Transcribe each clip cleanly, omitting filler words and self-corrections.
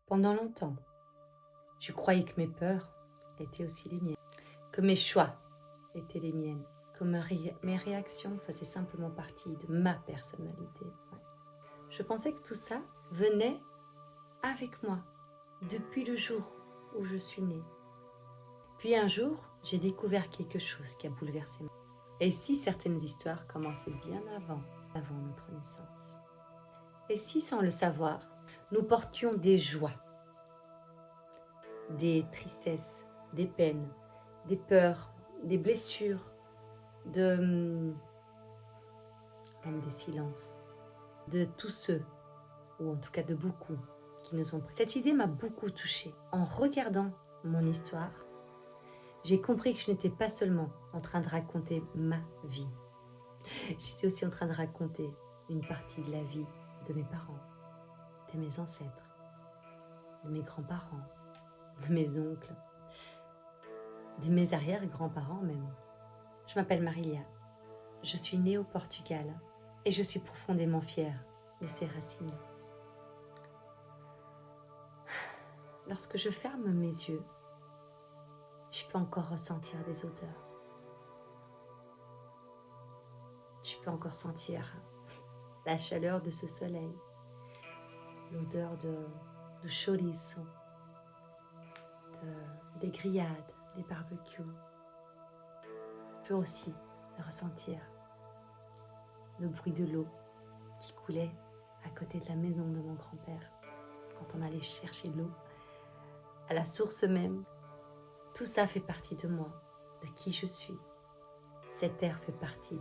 Pendant longtemps, je croyais que mes peurs étaient aussi les miennes, que mes choix étaient les miennes, que mes réactions faisaient simplement partie de ma personnalité. Ouais. Je pensais que tout ça venait avec moi, depuis le jour où je suis née. Puis un jour, j'ai découvert quelque chose qui a bouleversé ma vie. Et si certaines histoires commençaient bien avant notre naissance? Et si, sans le savoir, nous portions des joies, des tristesses, des peines, des peurs, des blessures, même des silences, de tous ceux, ou en tout cas de beaucoup, qui nous ont pris. Cette idée m'a beaucoup touchée. En regardant mon histoire, j'ai compris que je n'étais pas seulement en train de raconter ma vie. J'étais aussi en train de raconter une partie de la vie de mes parents, de mes ancêtres, de mes grands-parents, de mes oncles, de mes arrière-grands-parents même. Je m'appelle Marilia, je suis née au Portugal et je suis profondément fière de ces racines. Lorsque je ferme mes yeux, je peux encore ressentir des odeurs. Je peux encore sentir la chaleur de ce soleil, l'odeur de chorizo, des grillades, des barbecues. Je peux aussi ressentir le bruit de l'eau qui coulait à côté de la maison de mon grand-père quand on allait chercher l'eau à la source même. Tout ça fait partie de moi, de qui je suis. Cette terre fait partie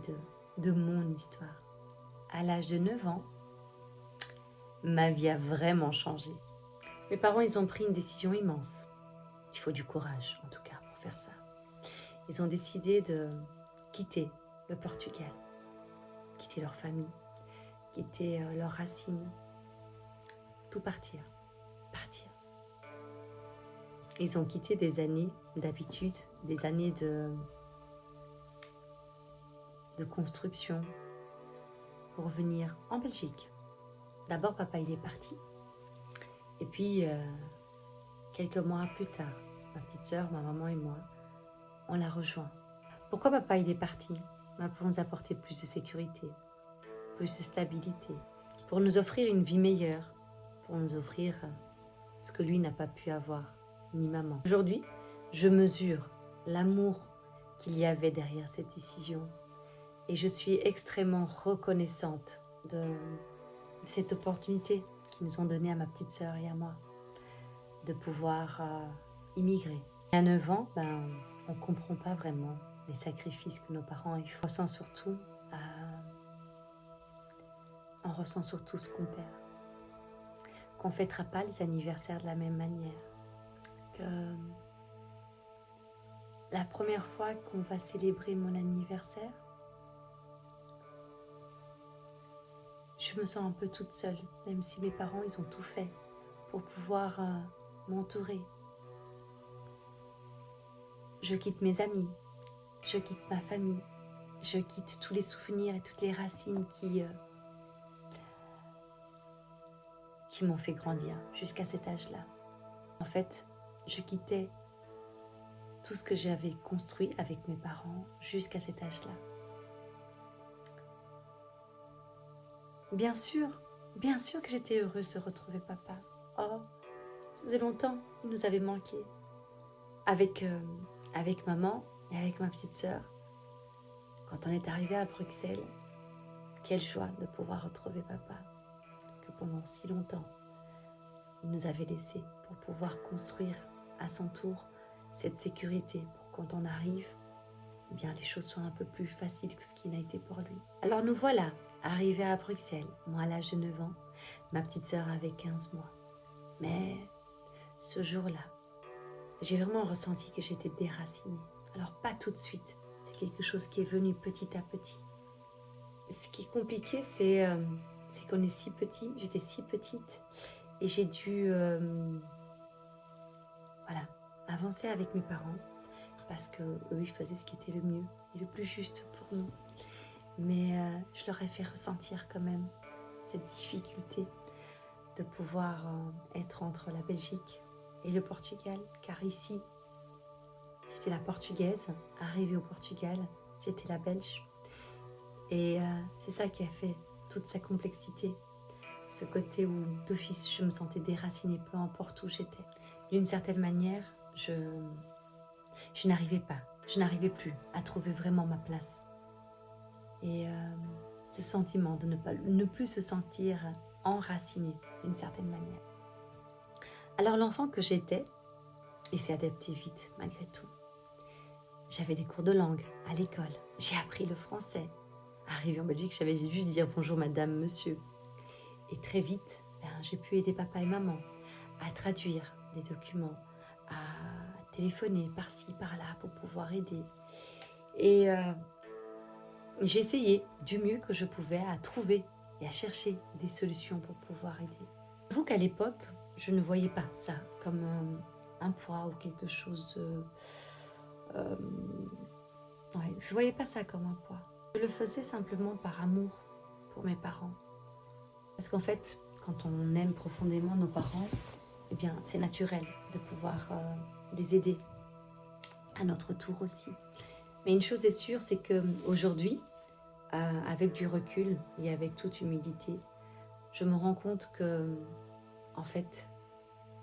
de mon histoire. À l'âge de 9 ans, ma vie a vraiment changé. Mes parents, ils ont pris une décision immense. Il faut du courage, en tout cas, pour faire ça. Ils ont décidé de quitter le Portugal, quitter leur famille, quitter leurs racines, tout partir. Ils ont quitté des années d'habitude, des années de construction pour venir en Belgique. D'abord, papa, il est parti. Et puis, quelques mois plus tard, ma petite sœur, ma maman et moi, on l'a rejoint. Pourquoi papa, il est parti? Pour nous apporter plus de sécurité, plus de stabilité, pour nous offrir une vie meilleure, pour nous offrir ce que lui n'a pas pu avoir, ni maman. Aujourd'hui, je mesure l'amour qu'il y avait derrière cette décision et je suis extrêmement reconnaissante de cette opportunité qu'ils nous ont donnée à ma petite sœur et à moi de pouvoir immigrer. À 9 ans, on ne comprend pas vraiment les sacrifices que nos parents ont fait. On ressent surtout ce qu'on perd. Qu'on ne fêtera pas les anniversaires de la même manière. Que la première fois qu'on va célébrer mon anniversaire, je me sens un peu toute seule, même si mes parents, ils ont tout fait pour pouvoir m'entourer. Je quitte mes amis, je quitte ma famille, je quitte tous les souvenirs et toutes les racines qui m'ont fait grandir jusqu'à cet âge-là. En fait, je quittais tout ce que j'avais construit avec mes parents jusqu'à cet âge-là. Bien sûr que j'étais heureuse de retrouver papa. Oh, ça faisait longtemps, il nous avait manqué. Avec maman et avec ma petite sœur, quand on est arrivé à Bruxelles, quelle joie de pouvoir retrouver papa, que pendant si longtemps, il nous avait laissé pour pouvoir construire à son tour cette sécurité pour quand on arrive, eh bien les choses soient un peu plus faciles que ce qui n'a été pour lui. Alors nous voilà, arrivés à Bruxelles, moi à l'âge de 9 ans, ma petite sœur avait 15 mois. Mais ce jour-là, j'ai vraiment ressenti que j'étais déracinée. Alors pas tout de suite, c'est quelque chose qui est venu petit à petit. Ce qui est compliqué, c'est qu'on est si petit, j'étais si petite et j'ai dû avancer avec mes parents parce qu'eux, ils faisaient ce qui était le mieux et le plus juste pour nous. Mais je leur ai fait ressentir quand même cette difficulté de pouvoir être entre la Belgique et le Portugal, car ici, j'étais la Portugaise, arrivée au Portugal, j'étais la Belge. Et c'est ça qui a fait toute sa complexité, ce côté où d'office je me sentais déracinée, peu importe où j'étais. D'une certaine manière, je n'arrivais plus à trouver vraiment ma place. Et ce sentiment de ne plus se sentir enracinée d'une certaine manière. Alors l'enfant que j'étais, il s'est adapté vite malgré tout. J'avais des cours de langue à l'école, j'ai appris le français. Arrivée en Belgique, j'avais juste dire bonjour madame, monsieur. Et très vite, j'ai pu aider papa et maman à traduire des documents, à téléphoner par-ci, par-là pour pouvoir aider. Et j'ai essayé du mieux que je pouvais à trouver et à chercher des solutions pour pouvoir aider. J'avoue qu'à l'époque, je ne voyais pas ça comme un poids ou quelque chose de... je ne voyais pas ça comme un poids. Je le faisais simplement par amour pour mes parents. Parce qu'en fait, quand on aime profondément nos parents, eh bien, c'est naturel de pouvoir les aider à notre tour aussi. Mais une chose est sûre, c'est qu'aujourd'hui, avec du recul et avec toute humilité, je me rends compte que, en fait,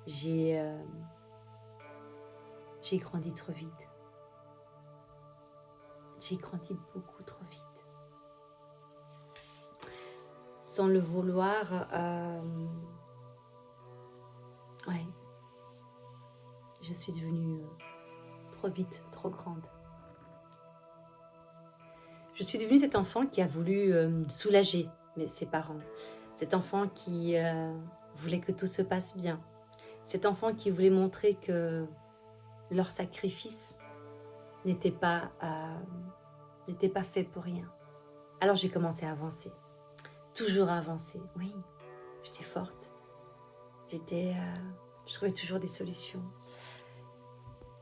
j'ai grandi trop vite. J'ai grandi beaucoup trop vite. Sans le vouloir, je suis devenue trop vite, trop grande. Je suis devenue cet enfant qui a voulu soulager ses parents. Cet enfant qui voulait que tout se passe bien. Cet enfant qui voulait montrer que leur sacrifice n'était pas fait pour rien. Alors j'ai commencé à avancer. Toujours à avancer. Oui, j'étais forte. Je trouvais toujours des solutions.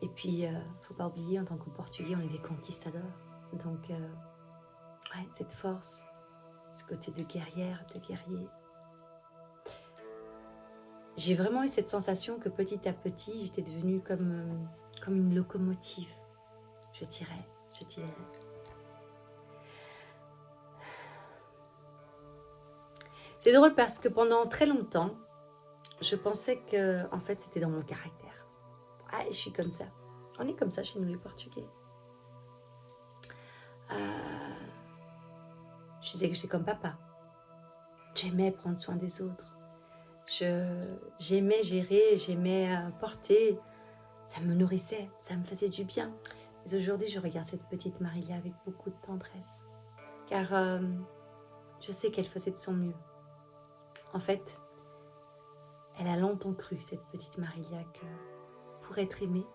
Et puis, faut pas oublier, en tant que Portugais, on est des conquistadors. Donc, cette force, ce côté de guerrière, de guerrier. J'ai vraiment eu cette sensation que petit à petit, j'étais devenue comme une locomotive. Je tirais. C'est drôle parce que pendant très longtemps, je pensais que, en fait, c'était dans mon caractère. Ah, je suis comme ça. On est comme ça chez nous les Portugais. Je disais que j'étais comme papa. J'aimais prendre soin des autres. J'aimais gérer, j'aimais porter. Ça me nourrissait, ça me faisait du bien. Mais aujourd'hui, je regarde cette petite Marilia avec beaucoup de tendresse. Car je sais qu'elle faisait de son mieux. En fait, elle a longtemps cru, cette petite Marilia, que pour être aimée,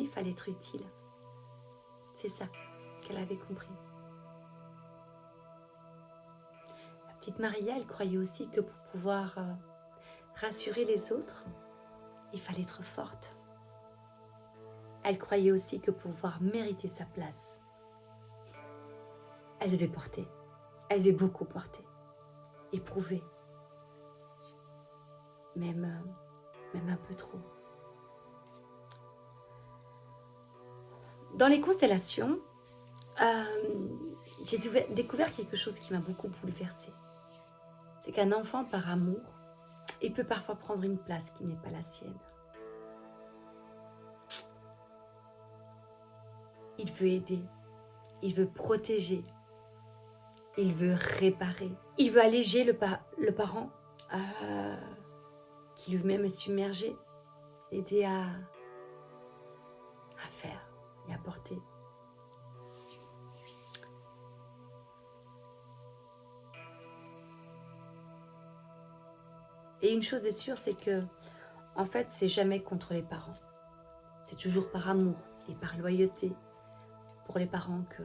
il fallait être utile. C'est ça qu'elle avait compris. La petite Marilia, elle croyait aussi que pour pouvoir rassurer les autres, il fallait être forte. Elle croyait aussi que pour pouvoir mériter sa place, elle devait porter. Elle devait beaucoup porter. Éprouver. Même un peu trop. Dans les constellations, j'ai découvert quelque chose qui m'a beaucoup bouleversée. C'est qu'un enfant, par amour, il peut parfois prendre une place qui n'est pas la sienne. Il veut aider, il veut protéger, il veut réparer, il veut alléger le parent qui lui-même est submergé, aider à faire et à porter. Et une chose est sûre, c'est que, en fait, c'est jamais contre les parents. C'est toujours par amour et par loyauté pour les parents que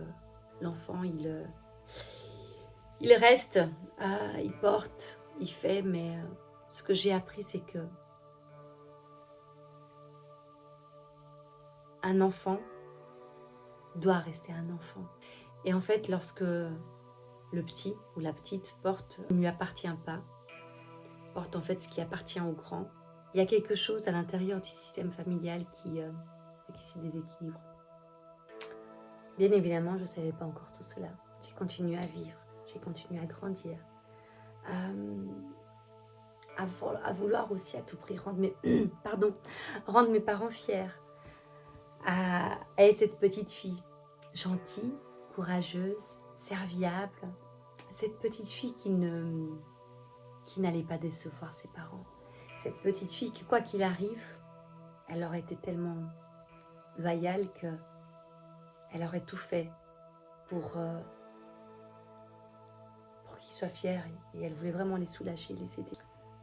l'enfant, il reste, il porte, il fait, mais ce que j'ai appris, c'est que un enfant doit rester un enfant. Et en fait, lorsque le petit ou la petite porte ne lui appartient pas, porte en fait ce qui appartient au grand. Il y a quelque chose à l'intérieur du système familial qui se déséquilibre. Bien évidemment, je ne savais pas encore tout cela. J'ai continué à vivre, j'ai continué à grandir, à vouloir aussi à tout prix rendre mes parents fiers, à être cette petite fille gentille, courageuse, serviable, cette petite fille qui n'allait pas décevoir ses parents, cette petite fille qui, quoi qu'il arrive, elle aurait été tellement loyale qu'elle aurait tout fait pour qu'ils soient fiers, et elle voulait vraiment les soulager, les aider.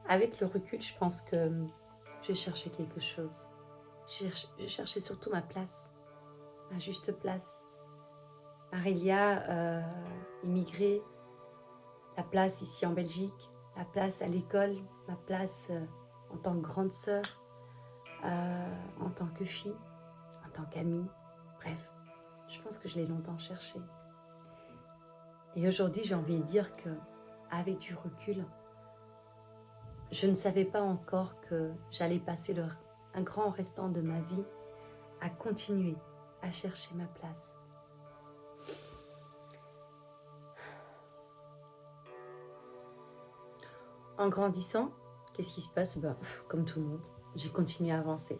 Avec le recul, je pense que je cherchais quelque chose. Je cherchais surtout ma place, ma juste place. Marilia, immigrée, la place ici en Belgique, la place à l'école, ma place en tant que grande sœur, en tant que fille, en tant qu'amie. Bref, je pense que je l'ai longtemps cherché. Et aujourd'hui, j'ai envie de dire que, avec du recul, je ne savais pas encore que j'allais passer un grand restant de ma vie à continuer à chercher ma place. En grandissant, qu'est-ce qui se passe? Comme tout le monde, j'ai continué à avancer.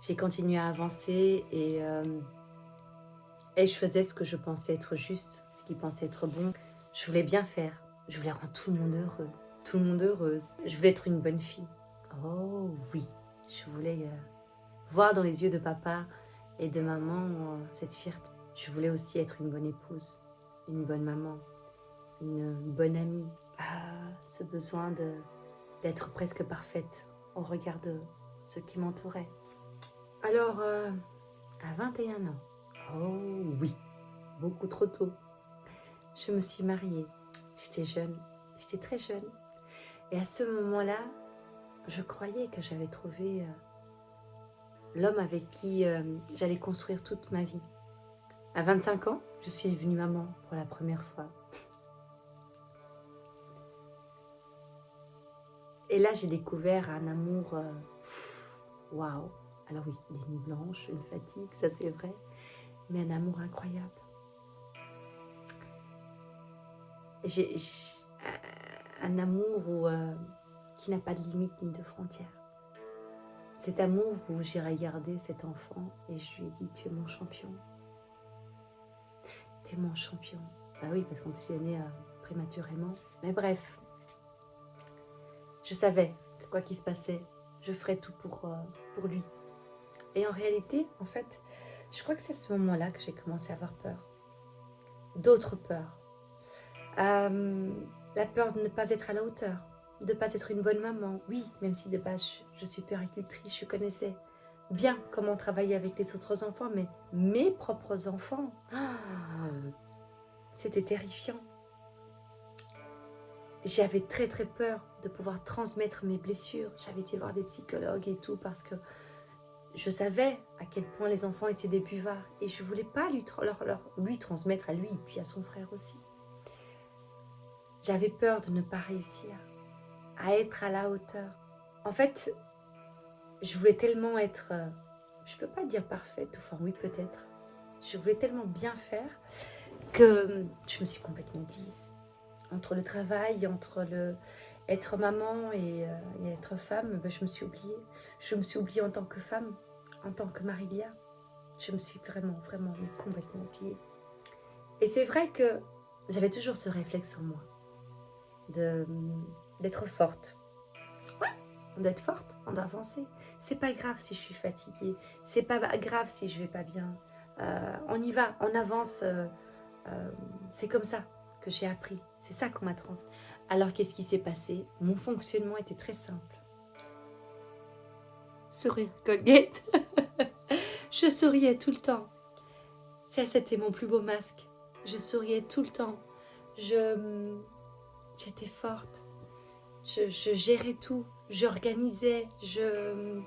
J'ai continué à avancer et je faisais ce que je pensais être juste, ce qui pensait être bon. Je voulais bien faire, je voulais rendre tout le monde heureux, tout le monde heureuse. Je voulais être une bonne fille. Oh oui, je voulais voir dans les yeux de papa et de maman cette fierté. Je voulais aussi être une bonne épouse, une bonne maman, une bonne amie. Ce besoin d'être presque parfaite au regard de ceux qui m'entouraient. Alors, à 21 ans, oh oui, beaucoup trop tôt, je me suis mariée. J'étais jeune, j'étais très jeune. Et à ce moment-là, je croyais que j'avais trouvé l'homme avec qui j'allais construire toute ma vie. À 25 ans, je suis devenue maman pour la première fois. Et là, j'ai découvert un amour, waouh. Alors oui, des nuits blanches, une fatigue, ça c'est vrai, mais un amour incroyable. J'ai un amour qui n'a pas de limite ni de frontières. Cet amour où j'ai regardé cet enfant et je lui ai dit, tu es mon champion. Tu es mon champion. Bah oui, parce qu'en plus il est né prématurément. Mais bref, je savais que quoi qu'il se passait, je ferais tout pour lui. Et en réalité, en fait, je crois que c'est à ce moment-là que j'ai commencé à avoir peur. D'autres peurs. La peur de ne pas être à la hauteur, de ne pas être une bonne maman. Oui, même si de base je suis puéricultrice, je connaissais bien comment travailler avec les autres enfants, mais mes propres enfants, c'était terrifiant. J'avais très très peur de pouvoir transmettre mes blessures. J'avais été voir des psychologues et tout parce que je savais à quel point les enfants étaient des buvards et je ne voulais pas lui transmettre à lui et puis à son frère aussi. J'avais peur de ne pas réussir, à être à la hauteur. En fait, je voulais tellement être, je ne peux pas dire parfaite, enfin oui peut-être. Je voulais tellement bien faire que je me suis complètement oubliée. Entre le travail, entre être maman et être femme, je me suis oubliée. Je me suis oubliée en tant que femme, en tant que Marilia. Je me suis vraiment complètement oubliée. Et c'est vrai que j'avais toujours ce réflexe en moi, d'être forte. Ouais, on doit être forte, on doit avancer. C'est pas grave si je suis fatiguée, c'est pas grave si je vais pas bien. On y va, on avance. C'est comme ça que j'ai appris. C'est ça qu'on m'a transmis. Alors qu'est-ce qui s'est passé? Mon fonctionnement était très simple. Sourire Colgate. Je souriais tout le temps. Ça, c'était mon plus beau masque. Je souriais tout le temps. J'étais forte. Je gérais tout. J'organisais. Je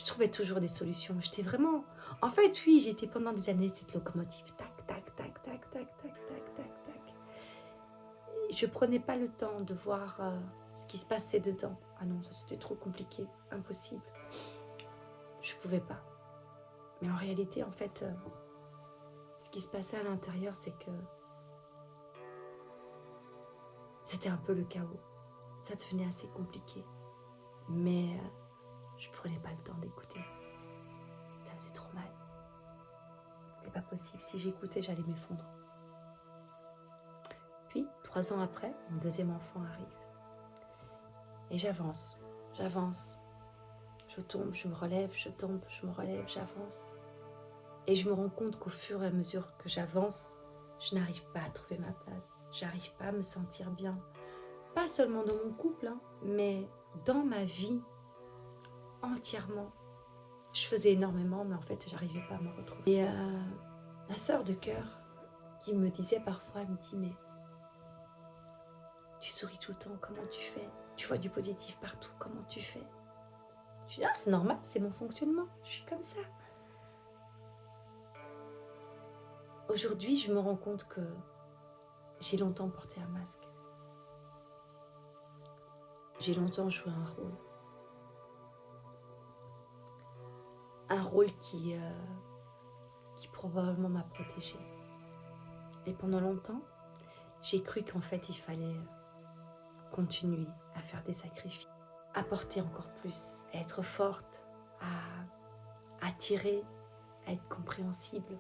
trouvais toujours des solutions. J'étais vraiment... En fait, oui, j'étais pendant des années cette locomotive. Tac, tac, tac, tac, tac, tac, tac, tac, tac. je prenais pas le temps de voir ce qui se passait dedans. Ah non, ça c'était trop compliqué, impossible. Je pouvais pas. Mais en réalité, en fait, ce qui se passait à l'intérieur, c'est que c'était un peu le chaos. Ça devenait assez compliqué. Mais je prenais pas le temps d'écouter. Ça faisait trop mal. C'était pas possible. Si j'écoutais, j'allais m'effondrer. Puis, 3 ans après, mon deuxième enfant arrive. Et j'avance. Je tombe, je me relève, je tombe, je me relève, j'avance. Et je me rends compte qu'au fur et à mesure que j'avance, je n'arrive pas à trouver ma place. J'arrive pas à me sentir bien. Pas seulement dans mon couple, hein, mais dans ma vie entièrement. Je faisais énormément, mais en fait, j'arrivais pas à me retrouver. Et ma sœur de cœur, qui me disait parfois, elle me dit, mais tu souris tout le temps, comment tu fais? Tu vois du positif partout, comment tu fais? Je dis, ah, c'est normal, c'est mon fonctionnement, je suis comme ça. Aujourd'hui, je me rends compte que j'ai longtemps porté un masque. J'ai longtemps joué un rôle. Un rôle qui probablement m'a protégée. Et pendant longtemps, j'ai cru qu'en fait, il fallait continuer à faire des sacrifices, à porter encore plus, à être forte, à attirer, à être compréhensible.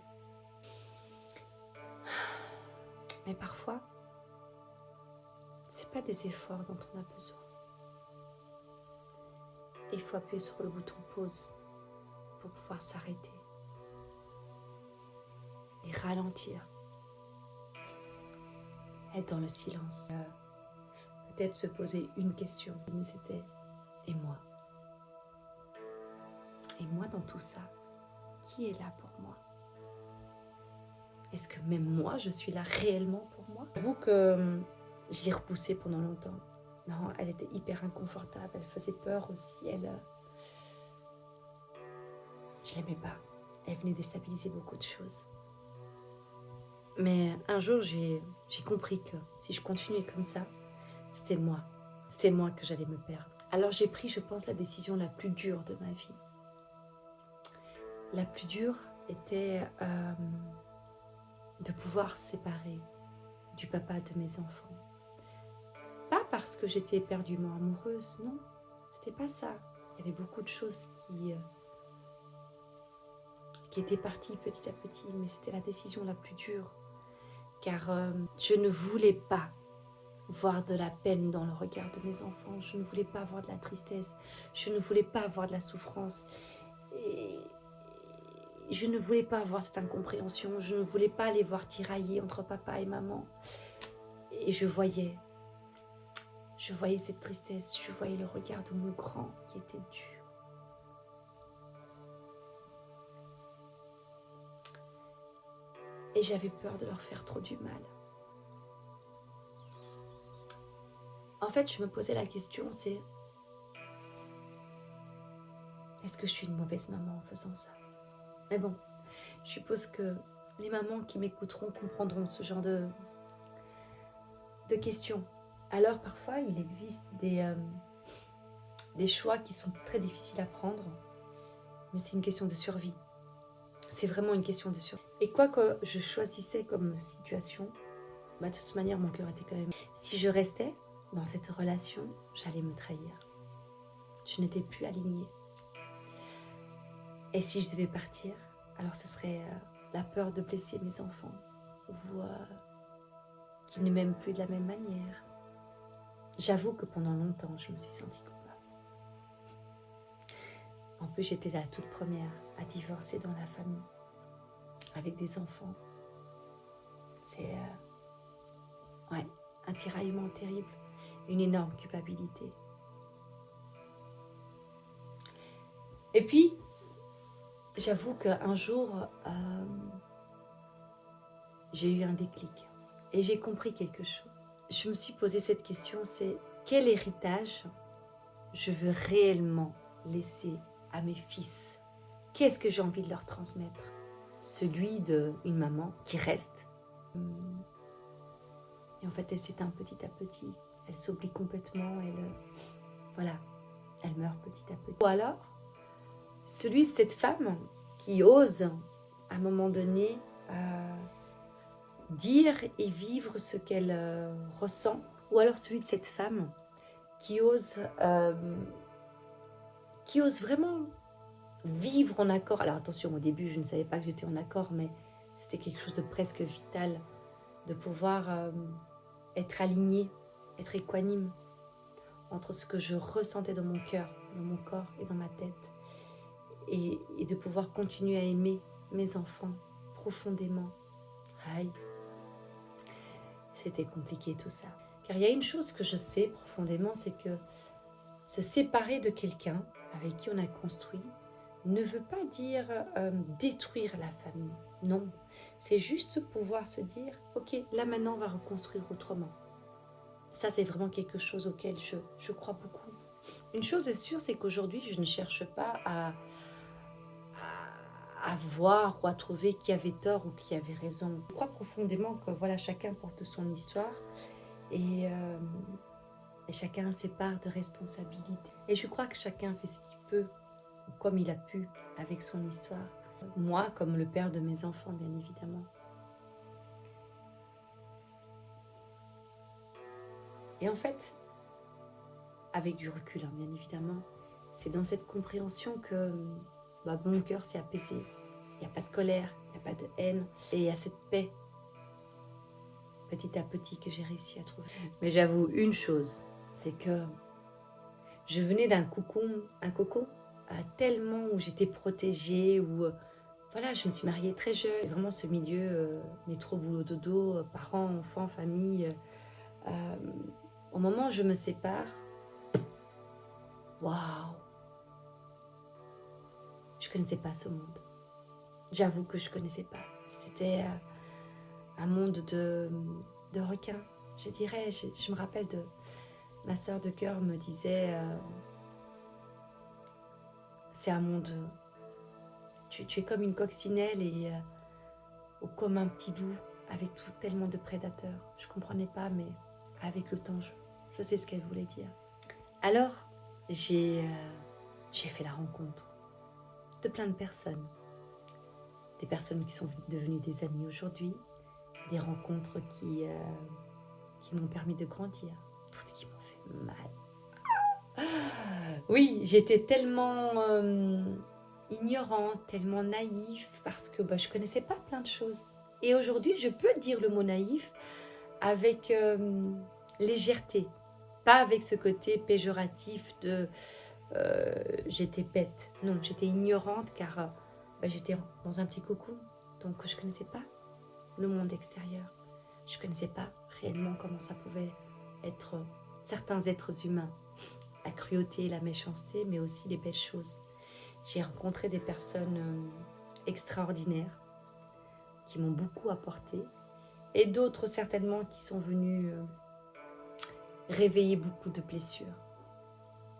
Mais parfois, c'est pas des efforts dont on a besoin. Il faut appuyer sur le bouton pause pour pouvoir s'arrêter et ralentir, être dans le silence. Peut-être se poser une question, mais c'était « et moi ?» Et moi dans tout ça, qui est là pour moi? Est-ce que même moi, je suis là réellement pour moi? J'avoue que je l'ai repoussée pendant longtemps. Non, elle était hyper inconfortable, elle faisait peur aussi, je l'aimais pas. Elle venait déstabiliser beaucoup de choses. Mais un jour, j'ai compris que si je continuais comme ça, c'était moi que j'allais me perdre. Alors j'ai pris, je pense, la décision la plus dure de ma vie. La plus dure était de pouvoir séparer du papa de mes enfants. Pas parce que j'étais éperdument amoureuse, non, c'était pas ça. Il y avait beaucoup de choses qui étaient parties petit à petit, mais c'était la décision la plus dure. Car je ne voulais pas voir de la peine dans le regard de mes enfants. Je ne voulais pas voir de la tristesse. Je ne voulais pas voir de la souffrance. Et je ne voulais pas voir cette incompréhension. Je ne voulais pas les voir tiraillés entre papa et maman. Et je voyais cette tristesse. Je voyais le regard de mon grand qui était dur. Et j'avais peur de leur faire trop du mal. En fait, je me posais la question, c'est est-ce que je suis une mauvaise maman en faisant ça? Mais bon, je suppose que les mamans qui m'écouteront comprendront ce genre de questions. Alors parfois, il existe des choix qui sont très difficiles à prendre, mais c'est une question de survie. C'est vraiment une question de survie. Et quoi que je choisissais comme situation, de toute manière, mon cœur était quand même... Si je restais dans cette relation, j'allais me trahir. Je n'étais plus alignée. Et si je devais partir, alors ce serait la peur de blesser mes enfants ou qu'ils ne m'aiment plus de la même manière. J'avoue que pendant longtemps, je me suis sentie coupable. En plus, j'étais la toute première à divorcer dans la famille, avec des enfants. C'est un tiraillement terrible, une énorme culpabilité. Et puis, j'avoue qu'un jour, j'ai eu un déclic et j'ai compris quelque chose. Je me suis posé cette question, c'est quel héritage je veux réellement laisser à mes fils? Qu'est-ce que j'ai envie de leur transmettre? Celui d'une maman qui reste Et en fait, elle s'éteint petit à petit. Elle s'oublie complètement. Voilà, elle meurt petit à petit. Ou alors, celui de cette femme qui ose, à un moment donné, dire et vivre ce qu'elle ressent. Ou alors celui de cette femme qui ose vraiment vivre en accord. Alors attention, au début, je ne savais pas que j'étais en accord, mais c'était quelque chose de presque vital, de pouvoir être alignée, être équanime entre ce que je ressentais dans mon cœur, dans mon corps et dans ma tête, et de pouvoir continuer à aimer mes enfants profondément. Aïe, c'était compliqué tout ça. Car il y a une chose que je sais profondément, c'est que se séparer de quelqu'un avec qui on a construit ne veut pas dire détruire la famille. Non, c'est juste pouvoir se dire, ok, là maintenant on va reconstruire autrement. Ça, c'est vraiment quelque chose auquel je crois beaucoup. Une chose est sûre, c'est qu'aujourd'hui, je ne cherche pas à voir ou à trouver qui avait tort ou qui avait raison. Je crois profondément que voilà, chacun porte son histoire et chacun a ses parts de responsabilité. Et je crois que chacun fait ce qu'il peut, ou comme il a pu, avec son histoire. Moi, comme le père de mes enfants, bien évidemment. Et en fait, avec du recul, hein, bien évidemment, c'est dans cette compréhension que mon cœur s'est apaisé. Il n'y a pas de colère, il n'y a pas de haine. Et il y a cette paix, petit à petit, que j'ai réussi à trouver. Mais j'avoue une chose, c'est que je venais d'un cocon tellement où j'étais protégée, où voilà, je me suis mariée très jeune. Vraiment ce milieu, métro, boulot, dodo, parents, enfants, famille. Au moment où je me sépare, waouh, je connaissais pas ce monde. J'avoue que je connaissais pas. C'était un monde de requins, je dirais. Je me rappelle de ma sœur de cœur me disait, c'est un monde. Tu es comme une coccinelle ou comme un petit loup avec tellement de prédateurs. Je comprenais pas, mais avec le temps, je sais ce qu'elle voulait dire. Alors, j'ai fait la rencontre de plein de personnes. Des personnes qui sont devenues des amies aujourd'hui, des rencontres qui m'ont permis de grandir, d'autres qui m'ont fait mal. Oui, j'étais tellement ignorante, tellement naïf, parce que je ne connaissais pas plein de choses. Et aujourd'hui, je peux dire le mot naïf avec légèreté, pas avec ce côté péjoratif de j'étais bête. Non, j'étais ignorante car j'étais dans un petit cocon, donc je ne connaissais pas le monde extérieur. Je ne connaissais pas réellement comment ça pouvait être certains êtres humains, la cruauté, la méchanceté, mais aussi les belles choses. J'ai rencontré des personnes extraordinaires qui m'ont beaucoup apporté et d'autres certainement qui sont venues réveiller beaucoup de blessures.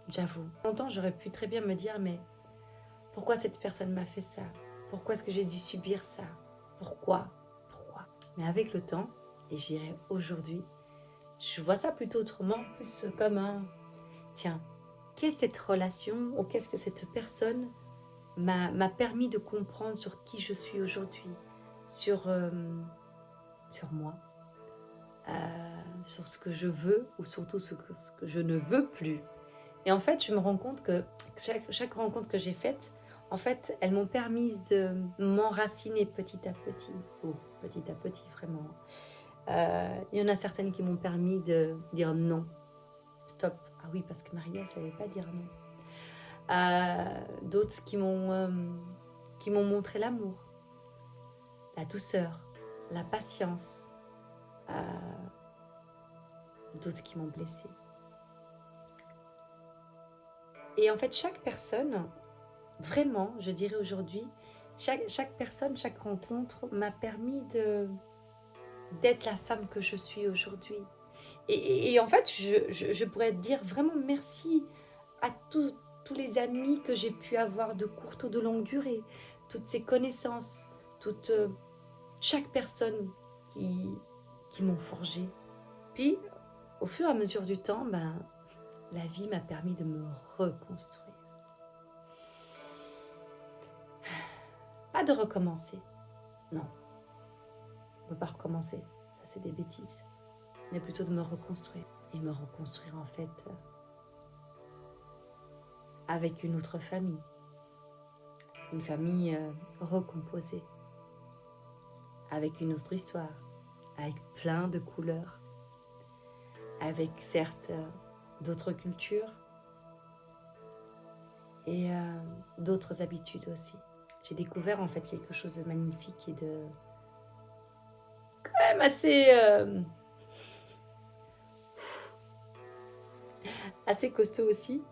J'avoue. Longtemps, j'aurais pu très bien me dire, mais pourquoi cette personne m'a fait ça? Pourquoi est-ce que j'ai dû subir ça? Pourquoi? Mais avec le temps, et je dirais aujourd'hui, je vois ça plutôt autrement, plus comme un... Tiens, qu'est-ce que cette relation ou qu'est-ce que cette personne m'a permis de comprendre sur qui je suis aujourd'hui, sur moi, sur ce que je veux ou surtout ce que je ne veux plus. Et en fait, je me rends compte que chaque rencontre que j'ai faite, en fait, elles m'ont permis de m'enraciner petit à petit. Oh, petit à petit, vraiment. Il y en a certaines qui m'ont permis de dire non. Stop. Ah oui, parce que Maria ne savait pas dire non. D'autres qui m'ont montré l'amour, la douceur, la patience. D'autres qui m'ont blessée. Et en fait, chaque personne, vraiment, je dirais aujourd'hui, chaque personne, chaque rencontre m'a permis d'être la femme que je suis aujourd'hui. Et en fait, je pourrais dire vraiment merci à tous les amis que j'ai pu avoir de courte ou de longue durée, toutes ces connaissances, chaque personne qui m'ont forgée, Puis, au fur et à mesure du temps, la vie m'a permis de me reconstruire. Pas de recommencer, non. On ne peut pas recommencer, ça c'est des bêtises. Mais plutôt de me reconstruire. Et me reconstruire en fait avec une autre famille. Une famille recomposée. Avec une autre histoire. Avec plein de couleurs. Avec certes d'autres cultures. Et d'autres habitudes aussi. J'ai découvert en fait quelque chose de magnifique et de quand même assez costaud aussi,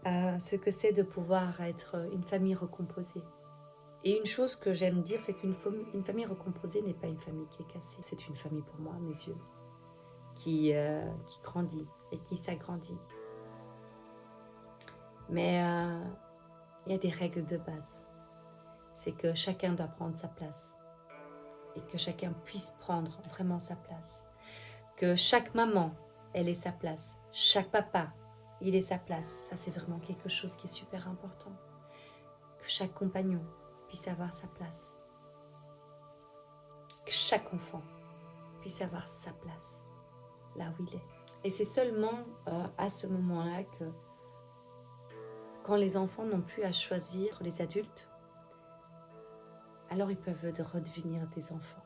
ce que c'est de pouvoir être une famille recomposée. Et une chose que j'aime dire, c'est qu'une famille recomposée n'est pas une famille qui est cassée. C'est une famille pour moi, à mes yeux, qui grandit et qui s'agrandit. Mais il y a des règles de base. C'est que chacun doit prendre sa place et que chacun puisse prendre vraiment sa place. Que chaque maman, elle ait sa place. Chaque papa, il ait sa place. Ça, c'est vraiment quelque chose qui est super important. Que chaque compagnon puisse avoir sa place. Que chaque enfant puisse avoir sa place là où il est. Et c'est seulement à ce moment-là que, quand les enfants n'ont plus à choisir les adultes, alors ils peuvent redevenir des enfants.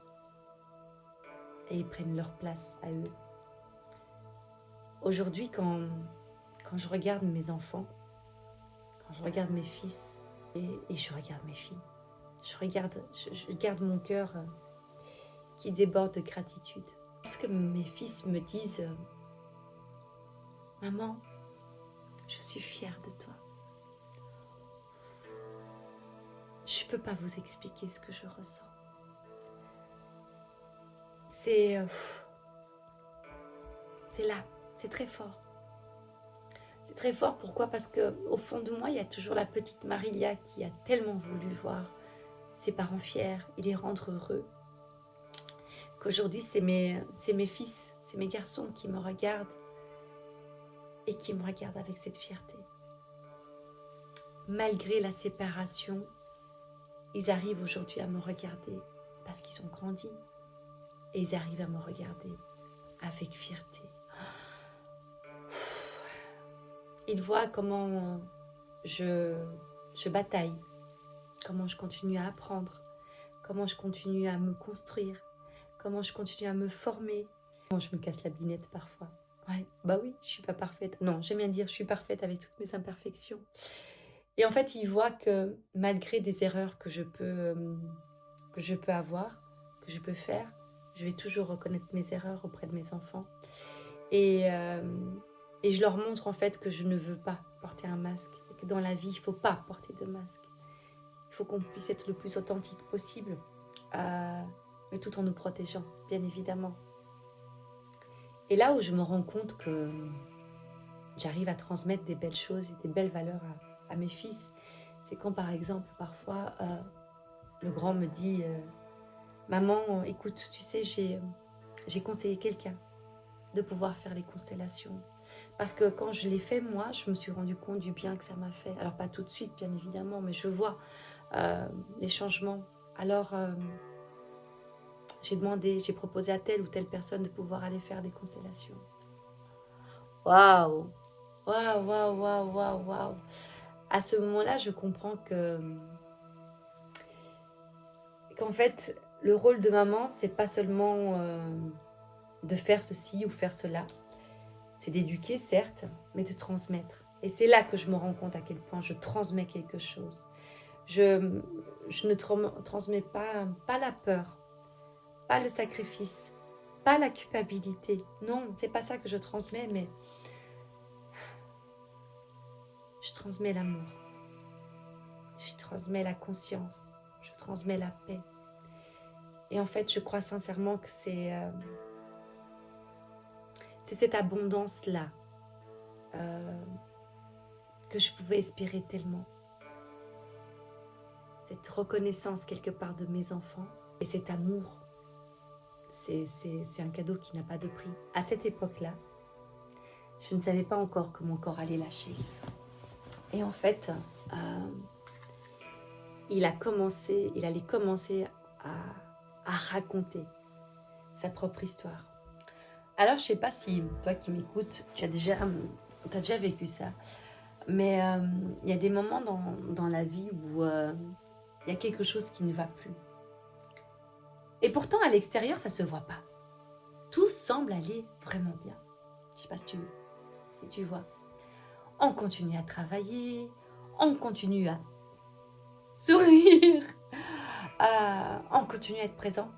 Et ils prennent leur place à eux. Aujourd'hui, quand je regarde mes enfants, quand je regarde mes fils et je regarde mes filles, je garde mon cœur qui déborde de gratitude. Parce que mes fils me disent « Maman, je suis fière de toi. » Je ne peux pas vous expliquer ce que je ressens. C'est là, c'est très fort. C'est très fort, pourquoi? Parce qu'au fond de moi, il y a toujours la petite Marilia qui a tellement voulu voir ses parents fiers et les rendre heureux. Qu'aujourd'hui, c'est mes fils, c'est mes garçons qui me regardent et qui me regardent avec cette fierté. Malgré la séparation, ils arrivent aujourd'hui à me regarder parce qu'ils ont grandi et ils arrivent à me regarder avec fierté. Ils voient comment je bataille, comment je continue à apprendre, comment je continue à me construire, comment je continue à me former. Comment je me casse la binette parfois. Ouais, bah oui, je suis pas parfaite. Non, j'aime bien dire je suis parfaite avec toutes mes imperfections. Et en fait, ils voient que malgré des erreurs que je peux avoir, que je peux faire, je vais toujours reconnaître mes erreurs auprès de mes enfants. Et je leur montre en fait que je ne veux pas porter un masque. Et que dans la vie, il ne faut pas porter de masque. Il faut qu'on puisse être le plus authentique possible, mais tout en nous protégeant, bien évidemment. Et là où je me rends compte que j'arrive à transmettre des belles choses et des belles valeurs à mes fils, c'est quand par exemple, parfois, le grand me dit « Maman, écoute, tu sais, j'ai conseillé quelqu'un de pouvoir faire les constellations. » Parce que quand je l'ai fait, moi, je me suis rendu compte du bien que ça m'a fait. Alors, pas tout de suite, bien évidemment, mais je vois les changements. Alors, j'ai proposé à telle ou telle personne de pouvoir aller faire des constellations. Waouh! Waouh, waouh, waouh, waouh, waouh! À ce moment-là, je comprends qu'en fait, le rôle de maman, c'est pas seulement de faire ceci ou faire cela. C'est d'éduquer, certes, mais de transmettre. Et c'est là que je me rends compte à quel point je transmets quelque chose. Je ne transmets pas la peur, pas le sacrifice, pas la culpabilité. Non, c'est pas ça que je transmets, mais je transmets l'amour. Je transmets la conscience. Je transmets la paix. Et en fait, je crois sincèrement que c'est cette abondance-là que je pouvais espérer tellement. Cette reconnaissance quelque part de mes enfants et cet amour c'est un cadeau qui n'a pas de prix. À cette époque-là, je ne savais pas encore que mon corps allait lâcher. Et en fait, il allait commencer à raconter sa propre histoire. Alors, je ne sais pas si toi qui m'écoutes, tu as déjà vécu ça. Mais il y a des moments dans la vie où il y a quelque chose qui ne va plus. Et pourtant, à l'extérieur, ça ne se voit pas. Tout semble aller vraiment bien. Je ne sais pas si tu vois. On continue à travailler, on continue à sourire, on continue à être présent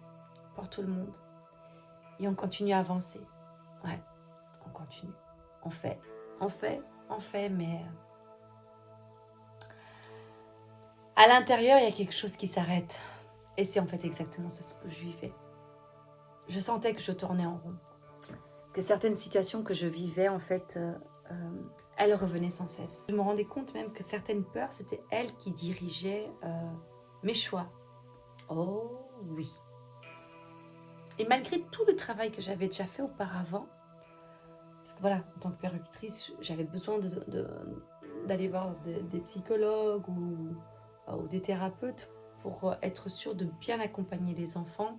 pour tout le monde. Et on continue à avancer. Ouais, on continue. On fait, mais à l'intérieur, il y a quelque chose qui s'arrête. Et c'est en fait exactement ce que je vivais. Je sentais que je tournais en rond. Que certaines situations que je vivais, en fait, elles revenaient sans cesse. Je me rendais compte même que certaines peurs, c'était elles qui dirigeaient mes choix. Oh oui. Et malgré tout le travail que j'avais déjà fait auparavant, parce que voilà, en tant que puéricultrice, j'avais besoin d'aller voir des psychologues ou des thérapeutes pour être sûre de bien accompagner les enfants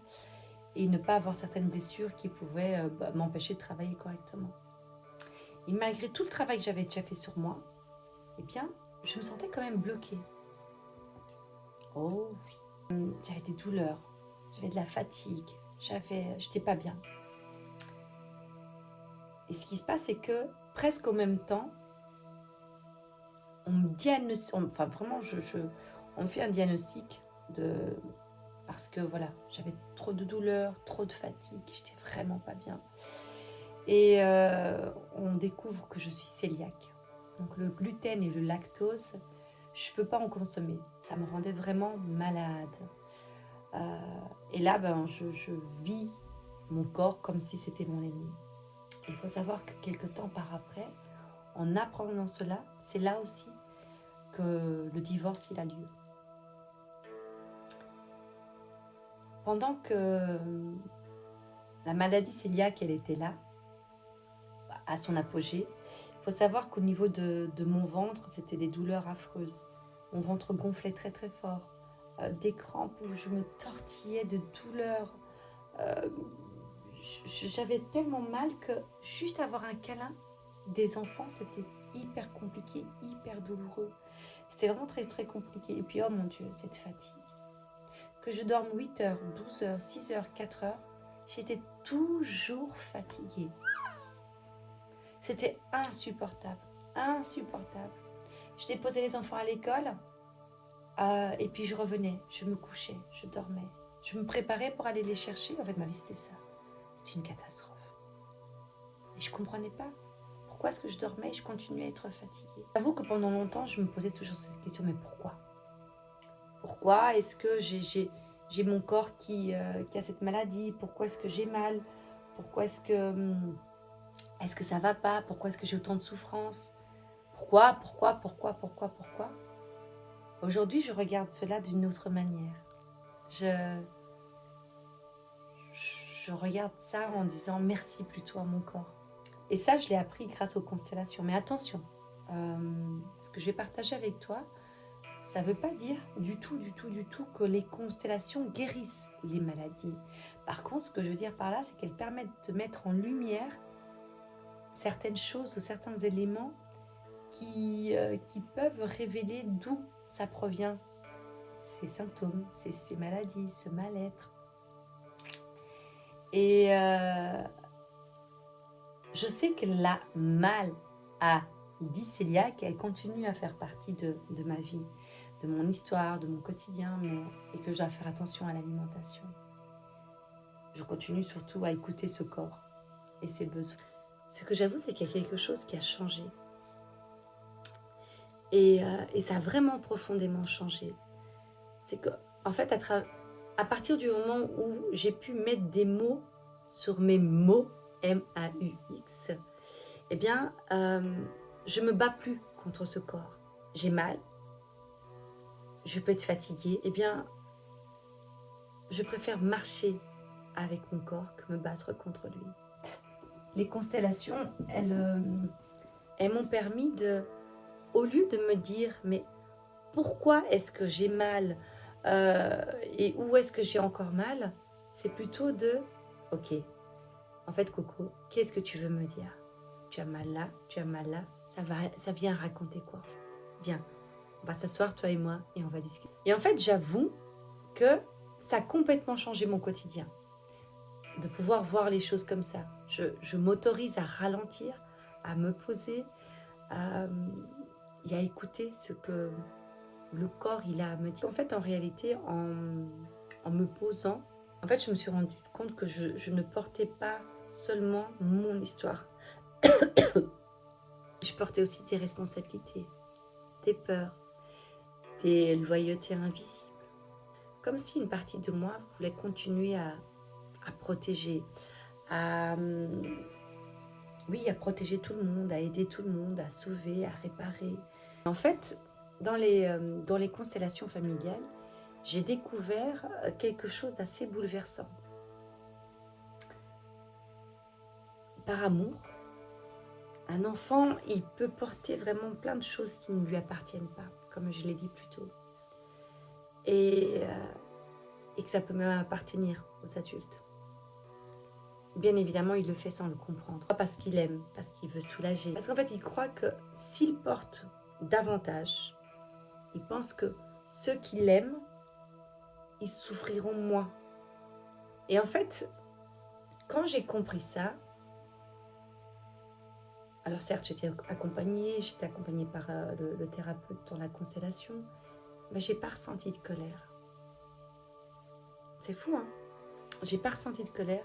et ne pas avoir certaines blessures qui pouvaient m'empêcher de travailler correctement. Et malgré tout le travail que j'avais déjà fait sur moi, eh bien, je me sentais quand même bloquée. Oh oui. J'avais des douleurs, j'avais de la fatigue, j'étais pas bien. Et ce qui se passe, c'est que presque au même temps, on me diagnostique, enfin vraiment, on me fait un diagnostic parce que voilà, j'avais trop de douleurs, trop de fatigue, j'étais vraiment pas bien. Et on découvre que je suis cœliaque. Donc le gluten et le lactose, je ne peux pas en consommer. Ça me rendait vraiment malade. Et là, je vis mon corps comme si c'était mon ennemi. Il faut savoir que quelques temps par après, en apprenant cela, c'est là aussi que le divorce il a lieu. Pendant que la maladie cœliaque, elle était là, à son apogée, il faut savoir qu'au niveau de mon ventre, c'était des douleurs affreuses. Mon ventre gonflait très très fort. Des crampes où je me tortillais de douleur. J'avais tellement mal que juste avoir un câlin des enfants, c'était hyper compliqué, hyper douloureux. C'était vraiment très très compliqué. Et puis oh mon Dieu, cette fatigue. Que je dorme 8 heures, 12 heures, 6 heures, 4 heures, j'étais toujours fatiguée. C'était insupportable, insupportable. Je déposais les enfants à l'école et puis je revenais, je me couchais, je dormais. Je me préparais pour aller les chercher. En fait, ma vie, c'était ça. C'était une catastrophe. Et je ne comprenais pas. Pourquoi est-ce que je dormais et je continuais à être fatiguée? J'avoue que pendant longtemps, je me posais toujours cette question, mais pourquoi? Pourquoi est-ce que j'ai mon corps qui a cette maladie? Pourquoi est-ce que j'ai mal? Pourquoi est-ce que ça va pas? Pourquoi est-ce que j'ai autant de souffrance? Pourquoi? Aujourd'hui, je regarde cela d'une autre manière. Je regarde ça en disant merci plutôt à mon corps. Et ça, je l'ai appris grâce aux constellations. Mais attention, ce que je vais partager avec toi, ça ne veut pas dire du tout que les constellations guérissent les maladies. Par contre, ce que je veux dire par là, c'est qu'elles permettent de mettre en lumière certaines choses ou certains éléments qui peuvent révéler d'où ça provient, ces symptômes, ces maladies, ce mal-être. Et je sais que la maladie cœliaque, elle continue à faire partie de ma vie, de mon histoire, de mon quotidien, et que je dois faire attention à l'alimentation. Je continue surtout à écouter ce corps et ses besoins. Ce que j'avoue, c'est qu'il y a quelque chose qui a changé. Et ça a vraiment profondément changé. C'est que, en fait, à partir du moment où j'ai pu mettre des mots sur mes mots, M-A-U-X, eh bien, je ne me bats plus contre ce corps. J'ai mal, je peux être fatiguée, eh bien, je préfère marcher avec mon corps que me battre contre lui. Les constellations, elles m'ont permis de, au lieu de me dire, mais pourquoi est-ce que j'ai mal et où est-ce que j'ai encore mal, c'est plutôt de, ok, en fait Coco, qu'est-ce que tu veux me dire? Tu as mal là, tu as mal là, ça vient raconter quoi en fait? Viens, on va s'asseoir toi et moi et on va discuter. Et en fait, j'avoue que ça a complètement changé mon quotidien, de pouvoir voir les choses comme ça. Je m'autorise à ralentir, à me poser, et à écouter ce que le corps il a à me dire. En fait, en réalité, en me posant, en fait, je me suis rendu compte que je ne portais pas seulement mon histoire. Je portais aussi des responsabilités, des peurs, des loyautés invisibles. Comme si une partie de moi voulait continuer à protéger, à protéger tout le monde, à aider tout le monde, à sauver, à réparer. En fait, dans les constellations familiales, j'ai découvert quelque chose d'assez bouleversant. Par amour, un enfant, il peut porter vraiment plein de choses qui ne lui appartiennent pas, comme je l'ai dit plus tôt. Et que ça peut même appartenir aux adultes. Bien évidemment, il le fait sans le comprendre. Pas parce qu'il aime, parce qu'il veut soulager. Parce qu'en fait, il croit que s'il porte davantage, il pense que ceux qui l'aiment, ils souffriront moins. Et en fait, quand j'ai compris ça, alors certes, j'étais accompagnée par le thérapeute dans la constellation, mais j'ai pas ressenti de colère. C'est fou, hein? J'ai pas ressenti de colère.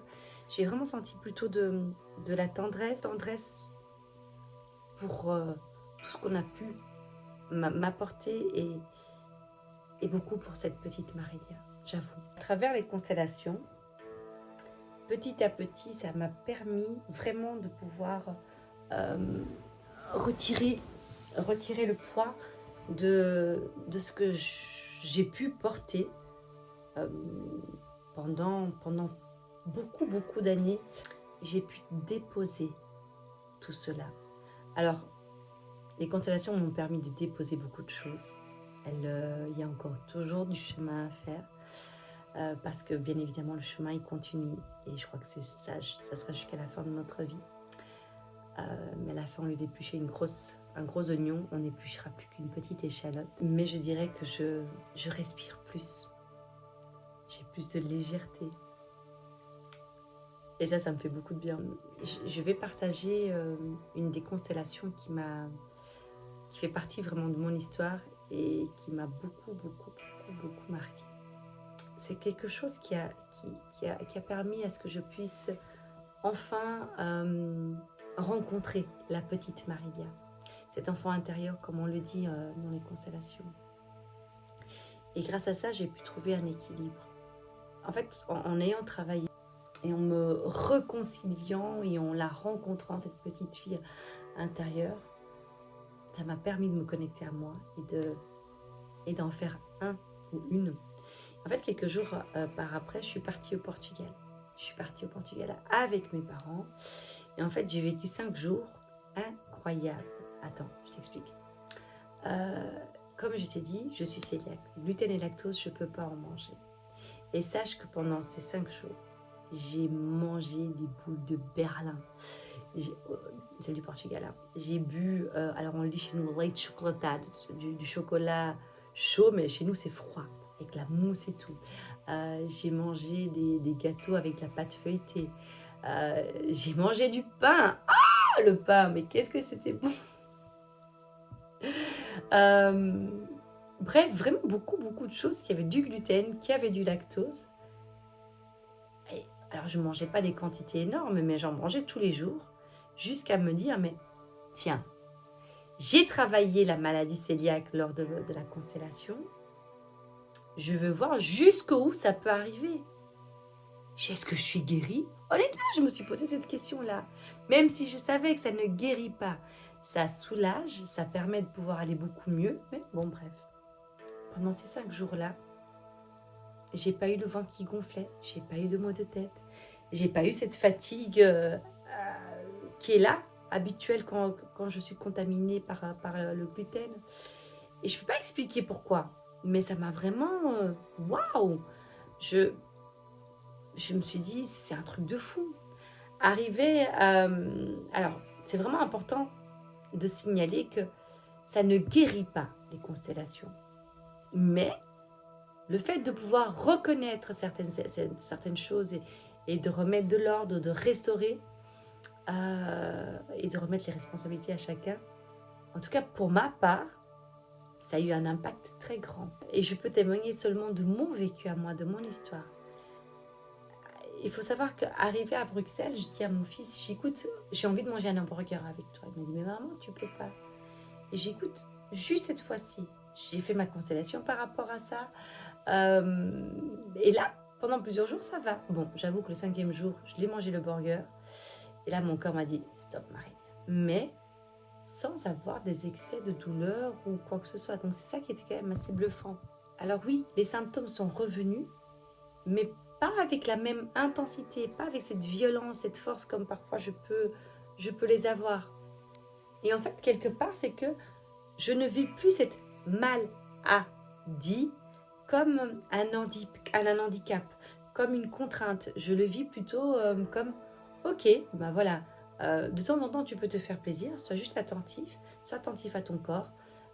J'ai vraiment senti plutôt de la tendresse pour tout ce qu'on a pu m'apporter et beaucoup pour cette petite Marilia, j'avoue. À travers les constellations, petit à petit, ça m'a permis vraiment de pouvoir retirer le poids de ce que j'ai pu porter pendant beaucoup d'années. J'ai pu déposer tout cela. Alors, les constellations m'ont permis de déposer beaucoup de choses. Il y a encore toujours du chemin à faire parce que bien évidemment le chemin il continue et je crois que ça sera jusqu'à la fin de notre vie. Mais à la fin, au lieu d'éplucher un gros oignon, on n'épluchera plus qu'une petite échalote. Mais je dirais que je respire plus. J'ai plus de légèreté. Et ça me fait beaucoup de bien. Je vais partager une des constellations qui fait partie vraiment de mon histoire et qui m'a beaucoup marqué. C'est quelque chose qui a permis à ce que je puisse enfin rencontrer la petite Marilia, cet enfant intérieur comme on le dit dans les constellations. Et grâce à ça, j'ai pu trouver un équilibre. En fait, en ayant travaillé et en me réconciliant et en la rencontrant, cette petite fille intérieure, ça m'a permis de me connecter à moi et d'en faire un ou une. En fait, quelques jours par après, je suis partie au Portugal. Je suis partie au Portugal avec mes parents. Et en fait, j'ai vécu 5 jours incroyables. Attends, je t'explique. Comme je t'ai dit, je suis cœliaque. Gluten et lactose, je ne peux pas en manger. Et sache que pendant ces 5 jours, j'ai mangé des boules de Berlin. C'est du Portugal. Hein. J'ai bu, alors on le dit chez nous, light chocolatade, du chocolat chaud, mais chez nous c'est froid, avec la mousse et tout. J'ai mangé des gâteaux avec de la pâte feuilletée. J'ai mangé du pain. Ah, le pain, mais qu'est-ce que c'était bon. Bref, vraiment beaucoup de choses qui avaient du gluten, qui avaient du lactose. Et, alors, je ne mangeais pas des quantités énormes, mais j'en mangeais tous les jours, jusqu'à me dire, mais tiens, j'ai travaillé la maladie cœliaque lors de la constellation. Je veux voir jusqu'où ça peut arriver. Est-ce que je suis guérie? Honnêtement, je me suis posé cette question-là. Même si je savais que ça ne guérit pas, ça soulage, ça permet de pouvoir aller beaucoup mieux. Mais bon, bref. Pendant ces 5 jours-là, j'ai pas eu le ventre qui gonflait, j'ai pas eu de maux de tête, j'ai pas eu cette fatigue qui est là, habituelle quand je suis contaminée par le gluten. Et je peux pas expliquer pourquoi, mais ça m'a vraiment... Waouh! Je me suis dit, c'est un truc de fou. Alors, c'est vraiment important de signaler que ça ne guérit pas les constellations. Mais le fait de pouvoir reconnaître certaines choses et de remettre de l'ordre, de restaurer et de remettre les responsabilités à chacun, en tout cas pour ma part, ça a eu un impact très grand. Et je peux témoigner seulement de mon vécu à moi, de mon histoire. Il faut savoir qu'arrivé à Bruxelles, je dis à mon fils, j'écoute, j'ai envie de manger un hamburger avec toi. Il me dit, mais maman, tu peux pas. Et j'écoute, juste cette fois-ci, j'ai fait ma constellation par rapport à ça. Et là, pendant plusieurs jours, ça va. Bon, j'avoue que le 5e jour, je l'ai mangé le burger. Et là, mon corps m'a dit, stop Marine. Mais sans avoir des excès de douleur ou quoi que ce soit. Donc c'est ça qui était quand même assez bluffant. Alors oui, les symptômes sont revenus, mais pas avec la même intensité, pas avec cette violence, cette force comme parfois je peux les avoir. Et en fait, quelque part, c'est que je ne vis plus cette maladie comme un handicap, comme une contrainte. Je le vis plutôt comme, ok, ben voilà, de temps en temps, tu peux te faire plaisir, sois juste attentif, sois attentif à ton corps,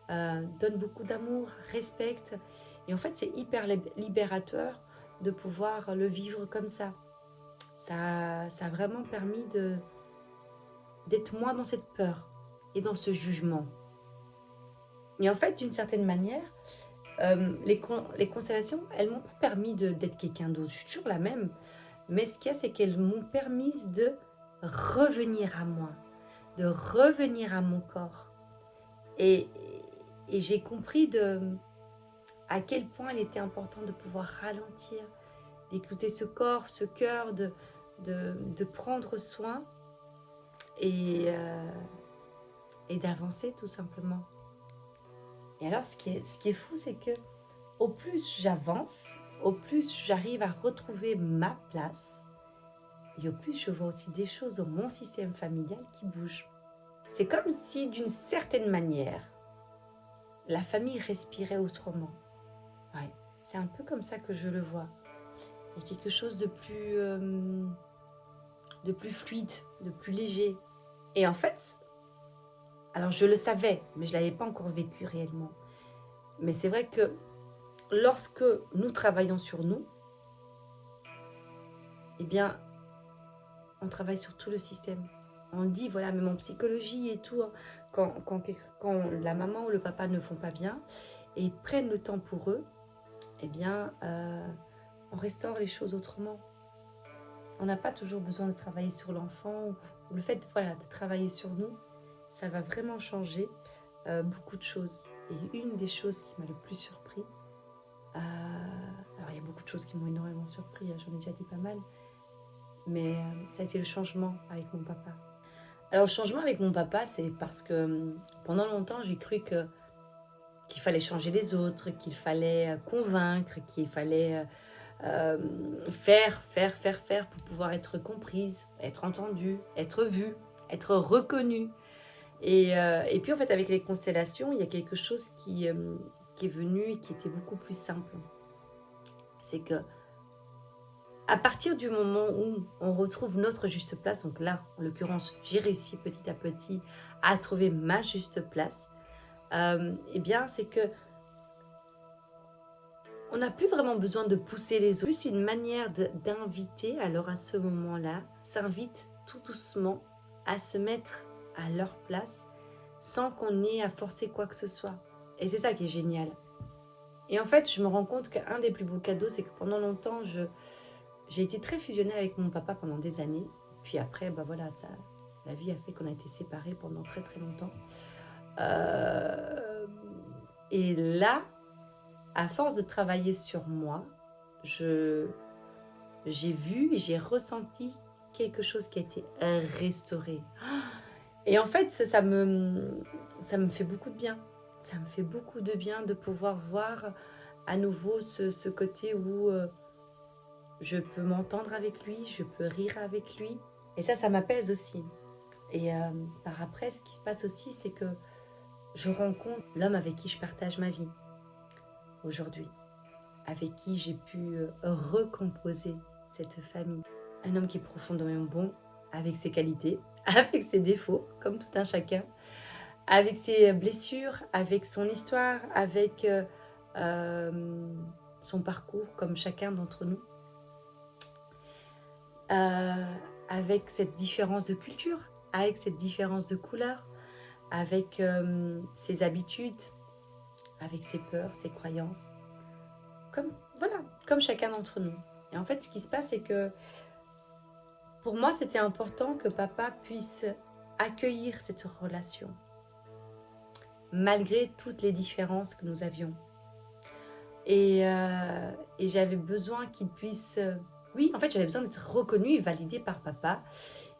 donne beaucoup d'amour, respecte. Et en fait, c'est hyper libérateur de pouvoir le vivre comme ça. Ça a vraiment permis d'être moins dans cette peur et dans ce jugement. Et en fait, d'une certaine manière, les constellations, elles m'ont pas permis d'être quelqu'un d'autre. Je suis toujours la même. Mais ce qu'il y a, c'est qu'elles m'ont permis de revenir à moi, de revenir à mon corps. Et j'ai compris à quel point il était important de pouvoir ralentir, d'écouter ce corps, ce cœur, de prendre soin et d'avancer tout simplement. Et alors, ce qui est fou, c'est que au plus j'avance, au plus j'arrive à retrouver ma place, et au plus je vois aussi des choses dans mon système familial qui bougent. C'est comme si, d'une certaine manière, la famille respirait autrement. Ouais, c'est un peu comme ça que je le vois. Il y a quelque chose de plus fluide, de plus léger. Et en fait, alors je le savais, mais je ne l'avais pas encore vécu réellement. Mais c'est vrai que lorsque nous travaillons sur nous, eh bien, on travaille sur tout le système. On dit, voilà, même en psychologie et tout, hein, quand la maman ou le papa ne font pas bien et ils prennent le temps pour eux, eh bien, on restaure les choses autrement. On n'a pas toujours besoin de travailler sur l'enfant ou le fait de travailler sur nous, ça va vraiment changer beaucoup de choses. Et une des choses qui m'a le plus surpris, alors il y a beaucoup de choses qui m'ont énormément surpris, j'en ai déjà dit pas mal, mais ça a été le changement avec mon papa. Alors le changement avec mon papa, c'est parce que pendant longtemps, j'ai cru qu'il fallait changer les autres, qu'il fallait convaincre, qu'il fallait faire pour pouvoir être comprise, être entendue, être vue, être reconnue. Et puis en fait, avec les constellations, il y a quelque chose qui est venu et qui était beaucoup plus simple. C'est que à partir du moment où on retrouve notre juste place, donc là, en l'occurrence, j'ai réussi petit à petit à trouver ma juste place, eh bien, c'est que on n'a plus vraiment besoin de pousser les autres. C'est une manière d'inviter, alors à ce moment-là, s'invite tout doucement à se mettre à leur place sans qu'on ait à forcer quoi que ce soit. Et c'est ça qui est génial. Et en fait, je me rends compte qu'un des plus beaux cadeaux, c'est que pendant longtemps, j'ai été très fusionnelle avec mon papa pendant des années. Puis après, voilà, la vie a fait qu'on a été séparés pendant très très longtemps. Et là, à force de travailler sur moi, j'ai vu et j'ai ressenti quelque chose qui a été restauré. Et en fait, ça me fait beaucoup de bien. Ça me fait beaucoup de bien de pouvoir voir à nouveau ce côté où je peux m'entendre avec lui, je peux rire avec lui. Et ça m'apaise aussi. Et par après, ce qui se passe aussi, c'est que je rencontre l'homme avec qui je partage ma vie aujourd'hui, avec qui j'ai pu recomposer cette famille. Un homme qui est profondément bon, avec ses qualités, avec ses défauts, comme tout un chacun, avec ses blessures, avec son histoire, avec son parcours, comme chacun d'entre nous, avec cette différence de culture, avec cette différence de couleur, avec ses habitudes, avec ses peurs, ses croyances, comme chacun d'entre nous. Et en fait, ce qui se passe, c'est que pour moi, c'était important que papa puisse accueillir cette relation, malgré toutes les différences que nous avions. Et j'avais besoin qu'il puisse... oui, en fait, j'avais besoin d'être reconnue et validée par papa,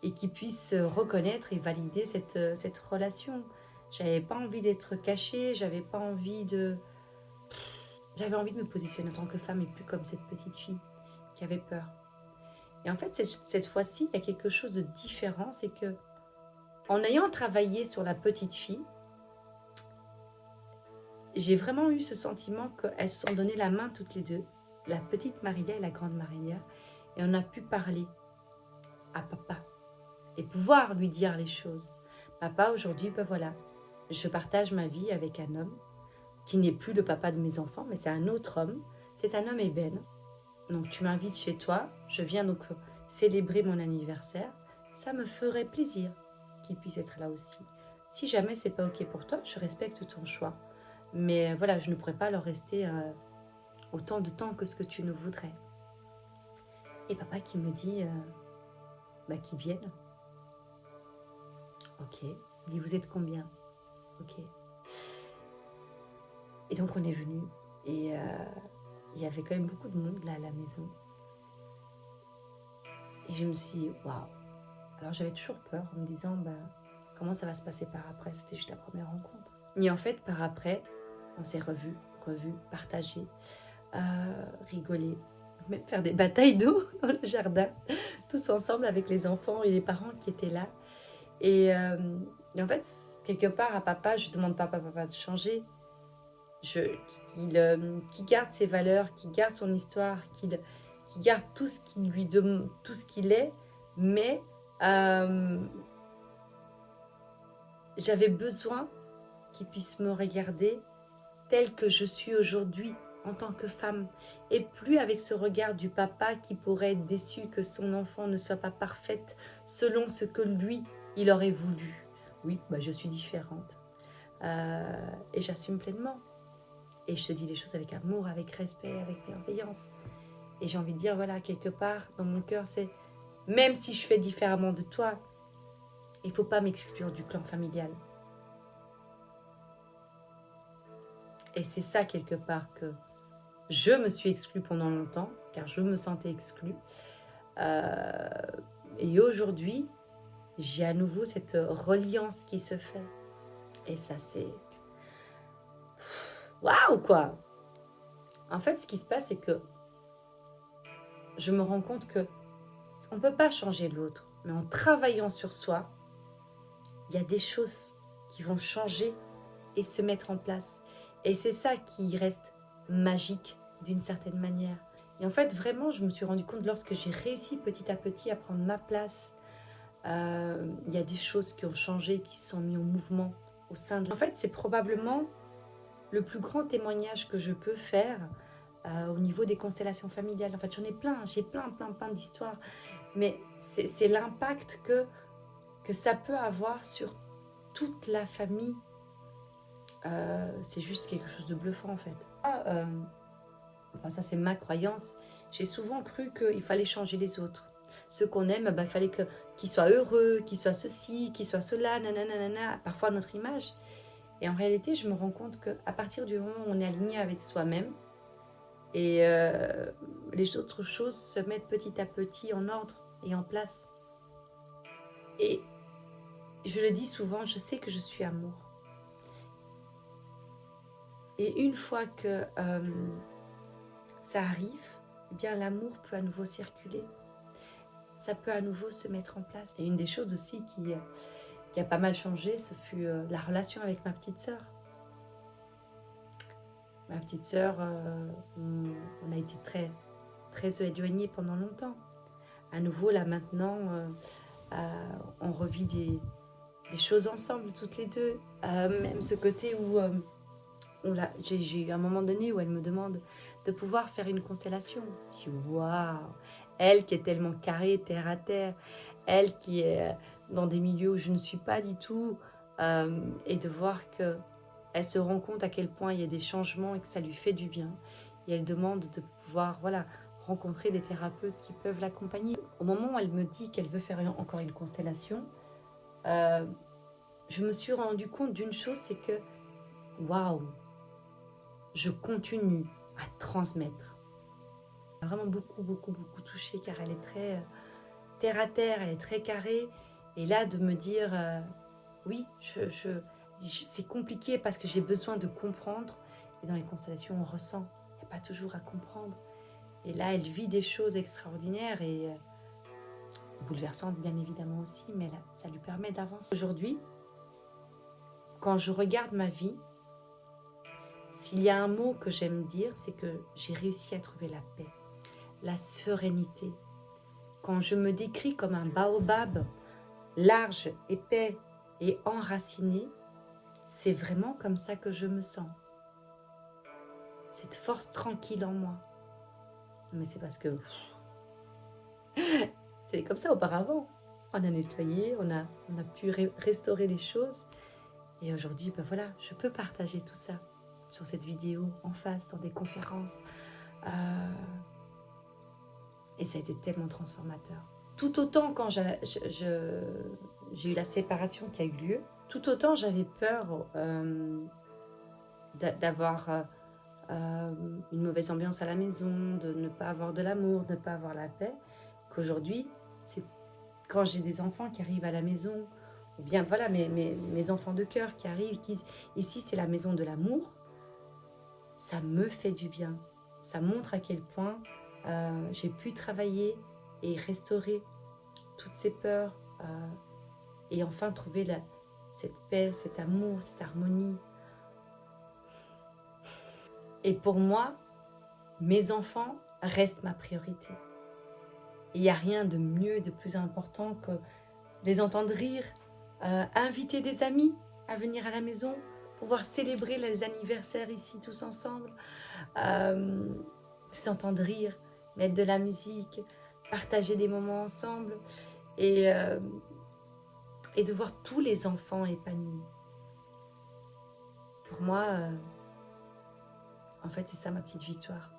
et qu'il puisse reconnaître et valider cette relation. J'avais pas envie d'être cachée, j'avais envie de me positionner en tant que femme et plus comme cette petite fille qui avait peur. Et en fait, cette fois-ci, il y a quelque chose de différent, c'est que en ayant travaillé sur la petite fille, j'ai vraiment eu ce sentiment qu'elles se sont donné la main toutes les deux, la petite Marilia et la grande Marilia, et on a pu parler à papa et pouvoir lui dire les choses. Papa, aujourd'hui, ben voilà, je partage ma vie avec un homme qui n'est plus le papa de mes enfants, mais c'est un autre homme. C'est un homme ébène. Donc tu m'invites chez toi, je viens donc célébrer mon anniversaire. Ça me ferait plaisir qu'il puisse être là aussi. Si jamais c'est pas ok pour toi, je respecte ton choix. Mais voilà, je ne pourrais pas leur rester autant de temps que ce que tu ne voudrais. Et papa qui me dit qu'ils viennent. Ok. Il dit, vous êtes combien? Ok. Et donc on est venu. Et il y avait quand même beaucoup de monde là à la maison. Et je me suis dit, waouh. Alors j'avais toujours peur en me disant, comment ça va se passer par après? C'était juste la première rencontre. Et en fait, par après, on s'est revus, partagés, rigolé, même faire des batailles d'eau dans le jardin, tous ensemble avec les enfants et les parents qui étaient là. Et en fait, quelque part à papa, je ne demande pas à papa de changer, qu'il garde ses valeurs, qu'il garde son histoire, qu'il garde tout ce qu'il lui demande, tout ce qu'il est, mais j'avais besoin qu'il puisse me regarder telle que je suis aujourd'hui en tant que femme, et plus avec ce regard du papa qui pourrait être déçu que son enfant ne soit pas parfaite selon ce que lui, il aurait voulu. Oui, je suis différente et j'assume pleinement. Et je te dis les choses avec amour, avec respect, avec bienveillance. Et j'ai envie de dire, voilà, quelque part dans mon cœur, c'est même si je fais différemment de toi, il ne faut pas m'exclure du clan familial. Et c'est ça, quelque part, que je me suis exclue pendant longtemps, car je me sentais exclue. Et aujourd'hui, j'ai à nouveau cette reliance qui se fait. Et ça, c'est... waouh, quoi! En fait, ce qui se passe, c'est que je me rends compte que on ne peut pas changer l'autre, mais en travaillant sur soi, il y a des choses qui vont changer et se mettre en place. Et c'est ça qui reste magique d'une certaine manière. Et en fait, vraiment, je me suis rendu compte lorsque j'ai réussi petit à petit à prendre ma place, il y a des choses qui ont changé, qui se sont mises en mouvement au sein de... En fait, c'est probablement le plus grand témoignage que je peux faire au niveau des constellations familiales. En fait, j'en ai plein, j'ai plein d'histoires. Mais c'est l'impact que ça peut avoir sur toute la famille. C'est juste quelque chose de bluffant en fait. Ça c'est ma croyance. J'ai souvent cru qu'il fallait changer les autres. Ceux qu'on aime, il fallait qu'ils soient heureux, qu'ils soient ceci, qu'ils soient cela, nanana, parfois notre image. Et en réalité, je me rends compte qu'à partir du moment où on est aligné avec soi-même, et les autres choses se mettent petit à petit en ordre et en place. Et je le dis souvent, je sais que je suis amour. Et une fois que ça arrive, eh bien l'amour peut à nouveau circuler. Ça peut à nouveau se mettre en place. Et une des choses aussi qui a pas mal changé, ce fut la relation avec ma petite sœur. Ma petite sœur, on a été très éloignés pendant longtemps. À nouveau, là maintenant, on revit des choses ensemble, toutes les deux. Même ce côté où j'ai eu un moment donné où elle me demande de pouvoir faire une constellation. Je dis waouh, elle qui est tellement carrée, terre à terre, elle qui est dans des milieux où je ne suis pas du tout, et de voir que elle se rend compte à quel point il y a des changements et que ça lui fait du bien. Et elle demande de pouvoir, voilà, rencontrer des thérapeutes qui peuvent l'accompagner. Au moment où elle me dit qu'elle veut faire encore une constellation, je me suis rendu compte d'une chose, c'est que waouh, je continue à transmettre. Elle m'a vraiment beaucoup touchée car elle est très terre à terre, elle est très carrée. Et là, de me dire, oui, c'est compliqué parce que j'ai besoin de comprendre. Et dans les constellations, on ressent. Il n'y a pas toujours à comprendre. Et là, elle vit des choses extraordinaires et bouleversantes, bien évidemment aussi, mais là, ça lui permet d'avancer. Aujourd'hui, quand je regarde ma vie, s'il y a un mot que j'aime dire, c'est que j'ai réussi à trouver la paix, la sérénité. Quand je me décris comme un baobab, large, épais et enraciné, c'est vraiment comme ça que je me sens. Cette force tranquille en moi. Mais c'est parce que c'est comme ça auparavant. On a nettoyé, on a pu restaurer les choses. Et aujourd'hui, ben voilà, je peux partager tout ça sur cette vidéo, en face, dans des conférences. Et ça a été tellement transformateur. Tout autant quand j'ai eu la séparation qui a eu lieu, tout autant j'avais peur d'avoir une mauvaise ambiance à la maison, de ne pas avoir de l'amour, de ne pas avoir la paix, qu'aujourd'hui, c'est quand j'ai des enfants qui arrivent à la maison, ou bien voilà mes enfants de cœur qui arrivent, qui disent ici c'est la maison de l'amour, ça me fait du bien. Ça montre à quel point j'ai pu travailler et restaurer toutes ces peurs et enfin trouver cette paix, cet amour, cette harmonie. Et pour moi, mes enfants restent ma priorité. Il n'y a rien de mieux, de plus important que les entendre rire, inviter des amis à venir à la maison, pouvoir célébrer les anniversaires ici tous ensemble, s'entendre rire, mettre de la musique, partager des moments ensemble et de voir tous les enfants épanouis. Pour moi, en fait, c'est ça ma petite victoire.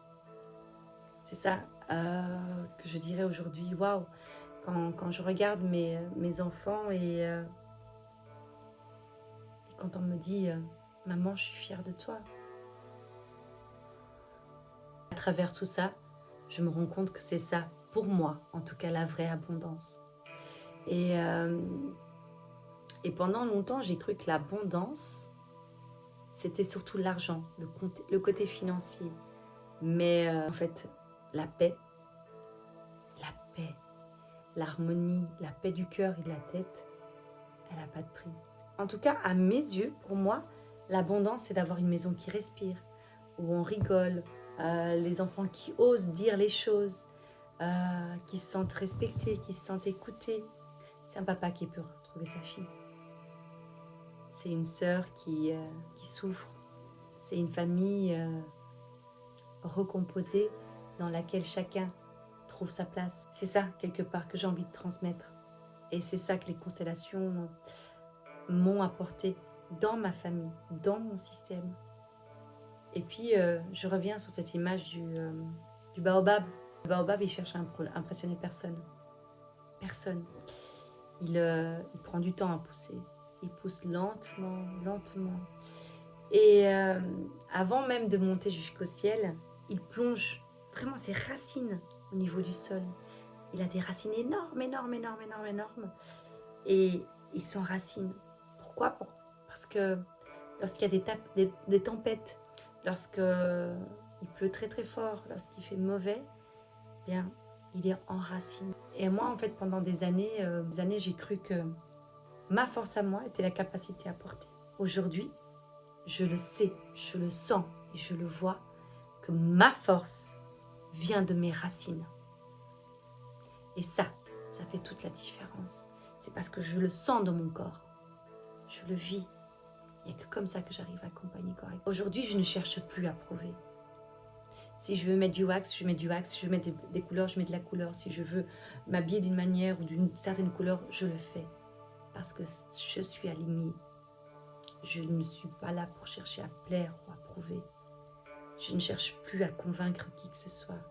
C'est ça que je dirais aujourd'hui, waouh, quand je regarde mes enfants et quand on me dit maman, je suis fière de toi. À travers tout ça, je me rends compte que c'est ça, pour moi, en tout cas, la vraie abondance. Et pendant longtemps, j'ai cru que l'abondance, c'était surtout l'argent, le côté financier. Mais en fait, la paix, l'harmonie, la paix du cœur et de la tête, elle n'a pas de prix. En tout cas, à mes yeux, pour moi, l'abondance, c'est d'avoir une maison qui respire, où on rigole, les enfants qui osent dire les choses, qui se sentent respectés, qui se sentent écoutés. C'est un papa qui peut retrouver sa fille. C'est une sœur qui souffre. C'est une famille recomposée dans laquelle chacun trouve sa place. C'est ça, quelque part, que j'ai envie de transmettre. Et c'est ça que les constellations m'ont apporté dans ma famille, dans mon système. Et puis, je reviens sur cette image du baobab. Le baobab, il cherche à impressionner personne. Personne. Il prend du temps à pousser. Il pousse lentement, lentement. Et avant même de monter jusqu'au ciel, il plonge vraiment ses racines au niveau du sol. Il a des racines énormes. Et il s'enracine. Pourquoi? Parce que lorsqu'il y a des tempêtes, lorsqu'il il pleut très très fort, lorsqu'il fait mauvais, bien, il est enraciné. Et moi, en fait, pendant des années, j'ai cru que ma force à moi était la capacité à porter. Aujourd'hui, je le sais, je le sens et je le vois que ma force vient de mes racines. Et ça fait toute la différence. C'est parce que je le sens dans mon corps. Je le vis. Il n'y a que comme ça que j'arrive à accompagner correctement. Aujourd'hui, je ne cherche plus à prouver. Si je veux mettre du wax, je mets du wax. Si je veux mettre des couleurs, je mets de la couleur. Si je veux m'habiller d'une manière ou d'une certaine couleur, je le fais. Parce que je suis alignée. Je ne suis pas là pour chercher à plaire ou à prouver. Je ne cherche plus à convaincre qui que ce soit.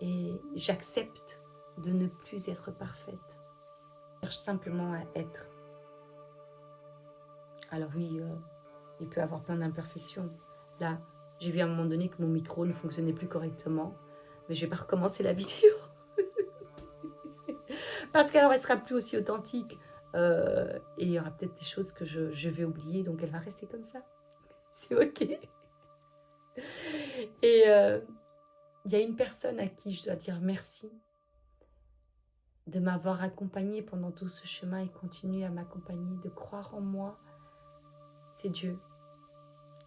Et j'accepte de ne plus être parfaite. Je cherche simplement à être. Alors oui, il peut y avoir plein d'imperfections. Là, j'ai vu à un moment donné que mon micro ne fonctionnait plus correctement. Mais je ne vais pas recommencer la vidéo. Parce qu'alors, elle ne sera plus aussi authentique. Et il y aura peut-être des choses que je vais oublier. Donc, elle va rester comme ça. C'est OK. Et il y a une personne à qui je dois dire merci de m'avoir accompagnée pendant tout ce chemin et continue à m'accompagner, de croire en moi. C'est Dieu.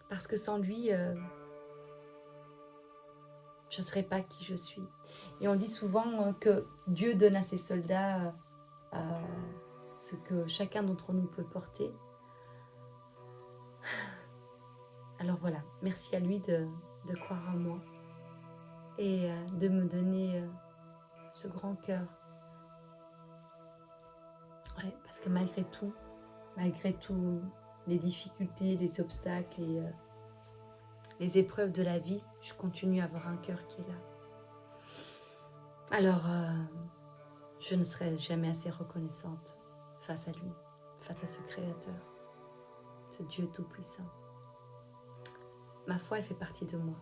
Parce que sans lui, je ne serais pas qui je suis. Et on dit souvent que Dieu donne à ses soldats ce que chacun d'entre nous peut porter. Alors voilà, merci à lui de croire en moi et de me donner ce grand cœur. Ouais, parce que malgré tout les difficultés, les obstacles et les épreuves de la vie, je continue à avoir un cœur qui est là. Alors, je ne serai jamais assez reconnaissante face à lui, face à ce Créateur, ce Dieu Tout-Puissant. Ma foi, elle fait partie de moi,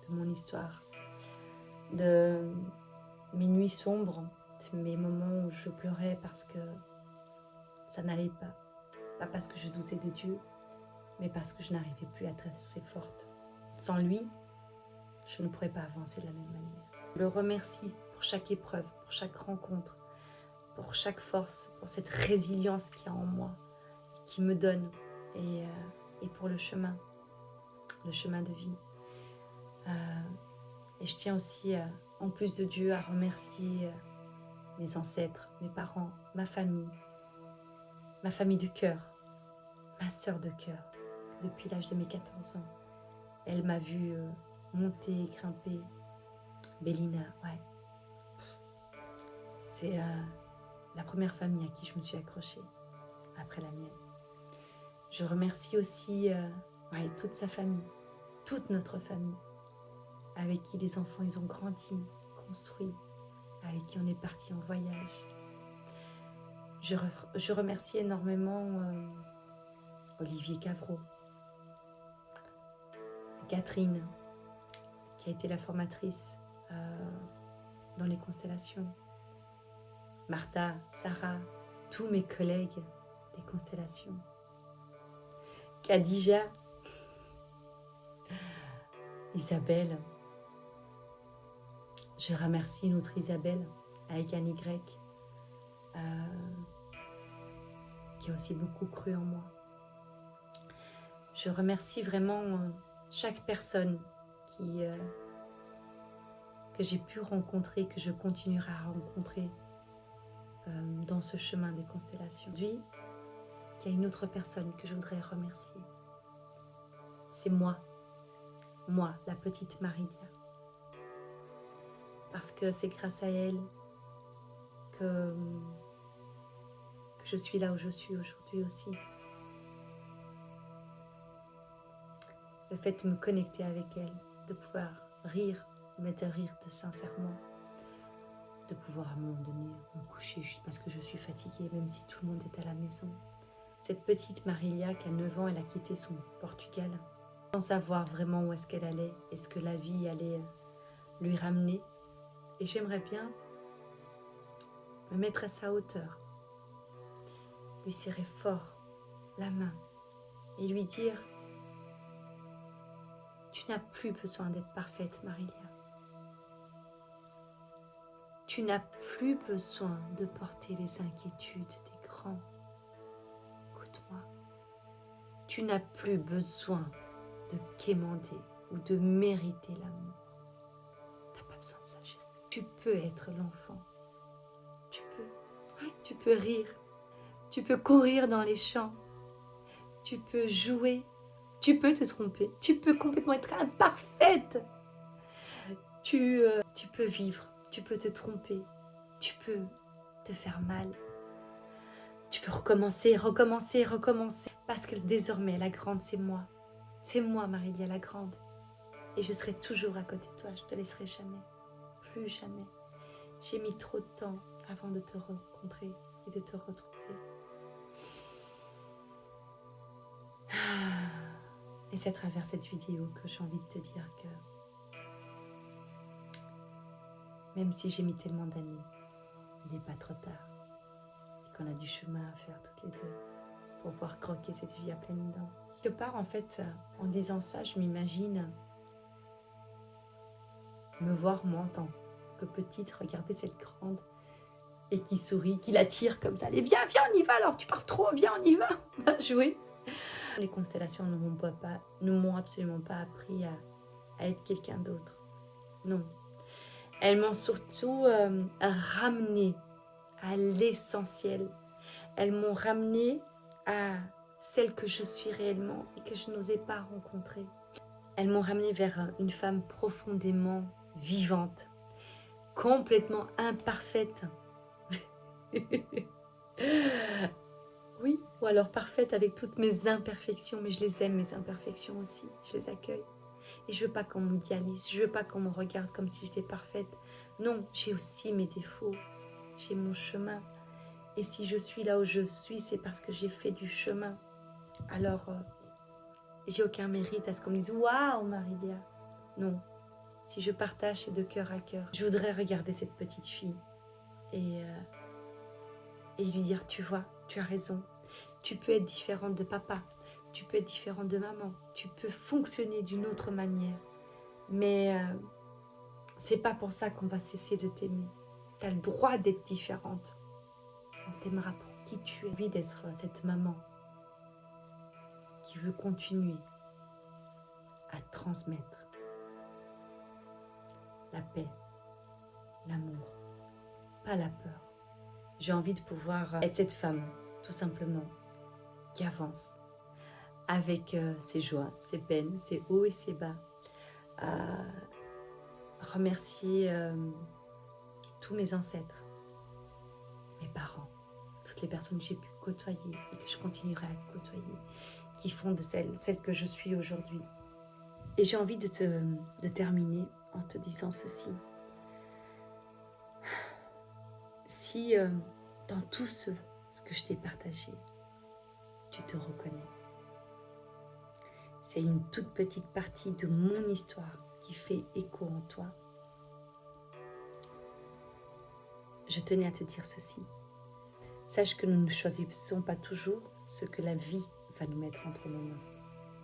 de mon histoire, de mes nuits sombres, de mes moments où je pleurais parce que ça n'allait pas. Pas parce que je doutais de Dieu, mais parce que je n'arrivais plus à être assez forte. Sans lui, je ne pourrais pas avancer de la même manière. Je le remercie pour chaque épreuve, pour chaque rencontre, pour chaque force, pour cette résilience qu'il y a en moi, qui me donne, et pour le chemin de vie. Et je tiens aussi, en plus de Dieu, à remercier mes ancêtres, mes parents, ma famille de cœur, ma sœur de cœur, depuis l'âge de mes 14 ans. Elle m'a vue monter, grimper. Bélina, ouais. C'est la première famille à qui je me suis accrochée, après la mienne. Je remercie aussi toute sa famille, toute notre famille, avec qui les enfants ils ont grandi, construit, avec qui on est parti en voyage. Je remercie énormément Olivier Cavreau, Catherine, qui a été la formatrice dans les constellations, Martha, Sarah, tous mes collègues des constellations, Khadija, Isabelle. Je remercie notre Isabelle avec un Y qui a aussi beaucoup cru en moi. Je remercie vraiment chaque personne que j'ai pu rencontrer, que je continuerai à rencontrer dans ce chemin des constellations. Aujourd'hui, il y a une autre personne que je voudrais remercier. C'est moi, la petite Marilia. Parce que c'est grâce à elle que je suis là où je suis aujourd'hui aussi. Le fait de me connecter avec elle, de pouvoir rire, mais de rire de sincèrement, de pouvoir à un moment donné me coucher juste parce que je suis fatiguée, même si tout le monde est à la maison. Cette petite Marilia qui a 9 ans, elle a quitté son Portugal sans savoir vraiment où est-ce qu'elle allait, est-ce que la vie allait lui ramener. Et j'aimerais bien me mettre à sa hauteur, lui serrer fort la main et lui dire: Tu n'as plus besoin d'être parfaite, Marilia. Tu n'as plus besoin de porter les inquiétudes des grands. Écoute-moi. Tu n'as plus besoin de quémander ou de mériter l'amour. Tu n'as pas besoin de ça, chérie. Tu peux être l'enfant. Tu peux. Ouais, tu peux rire. Tu peux courir dans les champs. Tu peux jouer. Tu peux te tromper. Tu peux complètement être imparfaite. Tu peux vivre. Tu peux te tromper. Tu peux te faire mal. Tu peux recommencer, recommencer, recommencer. Parce que désormais, la grande, c'est moi. C'est moi, Marilia, la grande. Et je serai toujours à côté de toi. Je ne te laisserai jamais. Plus jamais. J'ai mis trop de temps avant de te rencontrer et de te retrouver. Et c'est à travers cette vidéo que j'ai envie de te dire que même si j'ai mis tellement d'années, il n'est pas trop tard. Et qu'on a du chemin à faire toutes les deux pour pouvoir croquer cette vie à pleines dents. Quelque part, en fait, en disant ça, je m'imagine me voir, moi, en tant que petite, regarder cette grande et qui sourit, qui l'attire comme ça. Allez, viens, viens, on y va alors, tu parles trop, viens, on y va, on va jouer. Les constellations ne m'ont absolument pas appris à être quelqu'un d'autre. Non. Elles m'ont surtout ramené à l'essentiel. Elles m'ont ramené à celle que je suis réellement et que je n'osais pas rencontrer. Elles m'ont ramené vers une femme profondément vivante, complètement imparfaite. Oui, ou alors parfaite avec toutes mes imperfections, mais je les aime, mes imperfections aussi, je les accueille. Et je veux pas qu'on m'idéalise, je veux pas qu'on me regarde comme si j'étais parfaite. Non, j'ai aussi mes défauts, j'ai mon chemin. Et si je suis là où je suis, c'est parce que j'ai fait du chemin. Alors, j'ai aucun mérite à ce qu'on me dise « Waouh, Marilia !» Non, si je partage, c'est de cœur à cœur. Je voudrais regarder cette petite fille et lui dire « Tu vois, tu as raison. Tu peux être différente de papa. Tu peux être différente de maman. Tu peux fonctionner d'une autre manière. Mais c'est pas pour ça qu'on va cesser de t'aimer. Tu as le droit d'être différente. On t'aimera pour qui tu es. J'ai envie d'être cette maman qui veut continuer à transmettre la paix, l'amour, pas la peur. J'ai envie de pouvoir être cette femme, tout simplement, qui avance avec ses joies, ses peines, ses hauts et ses bas. Remercier tous mes ancêtres, mes parents, toutes les personnes que j'ai pu côtoyer et que je continuerai à côtoyer, qui font de celle que je suis aujourd'hui. Et j'ai envie de terminer en te disant ceci. Si dans tout ce que je t'ai partagé, tu te reconnais, c'est une toute petite partie de mon histoire qui fait écho en toi. Je tenais à te dire ceci. Sache que nous ne choisissons pas toujours ce que la vie va nous mettre entre nos mains.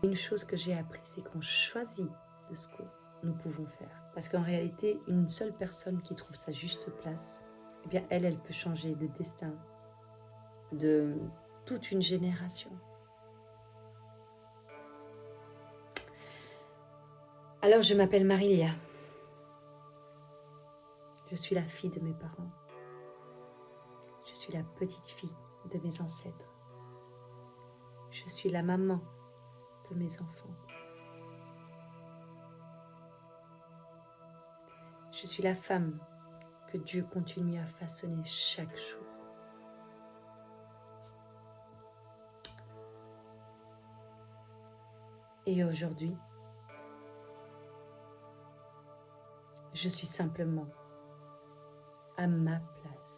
Une chose que j'ai appris, c'est qu'on choisit de ce que nous pouvons faire. Parce qu'en réalité, une seule personne qui trouve sa juste place, eh bien elle peut changer le destin de toute une génération. Alors je m'appelle Marilia. Je suis la fille de mes parents. Je suis la petite fille de mes ancêtres. Je suis la maman de mes enfants. Je suis la femme que Dieu continue à façonner chaque jour. Et aujourd'hui, je suis simplement à ma place.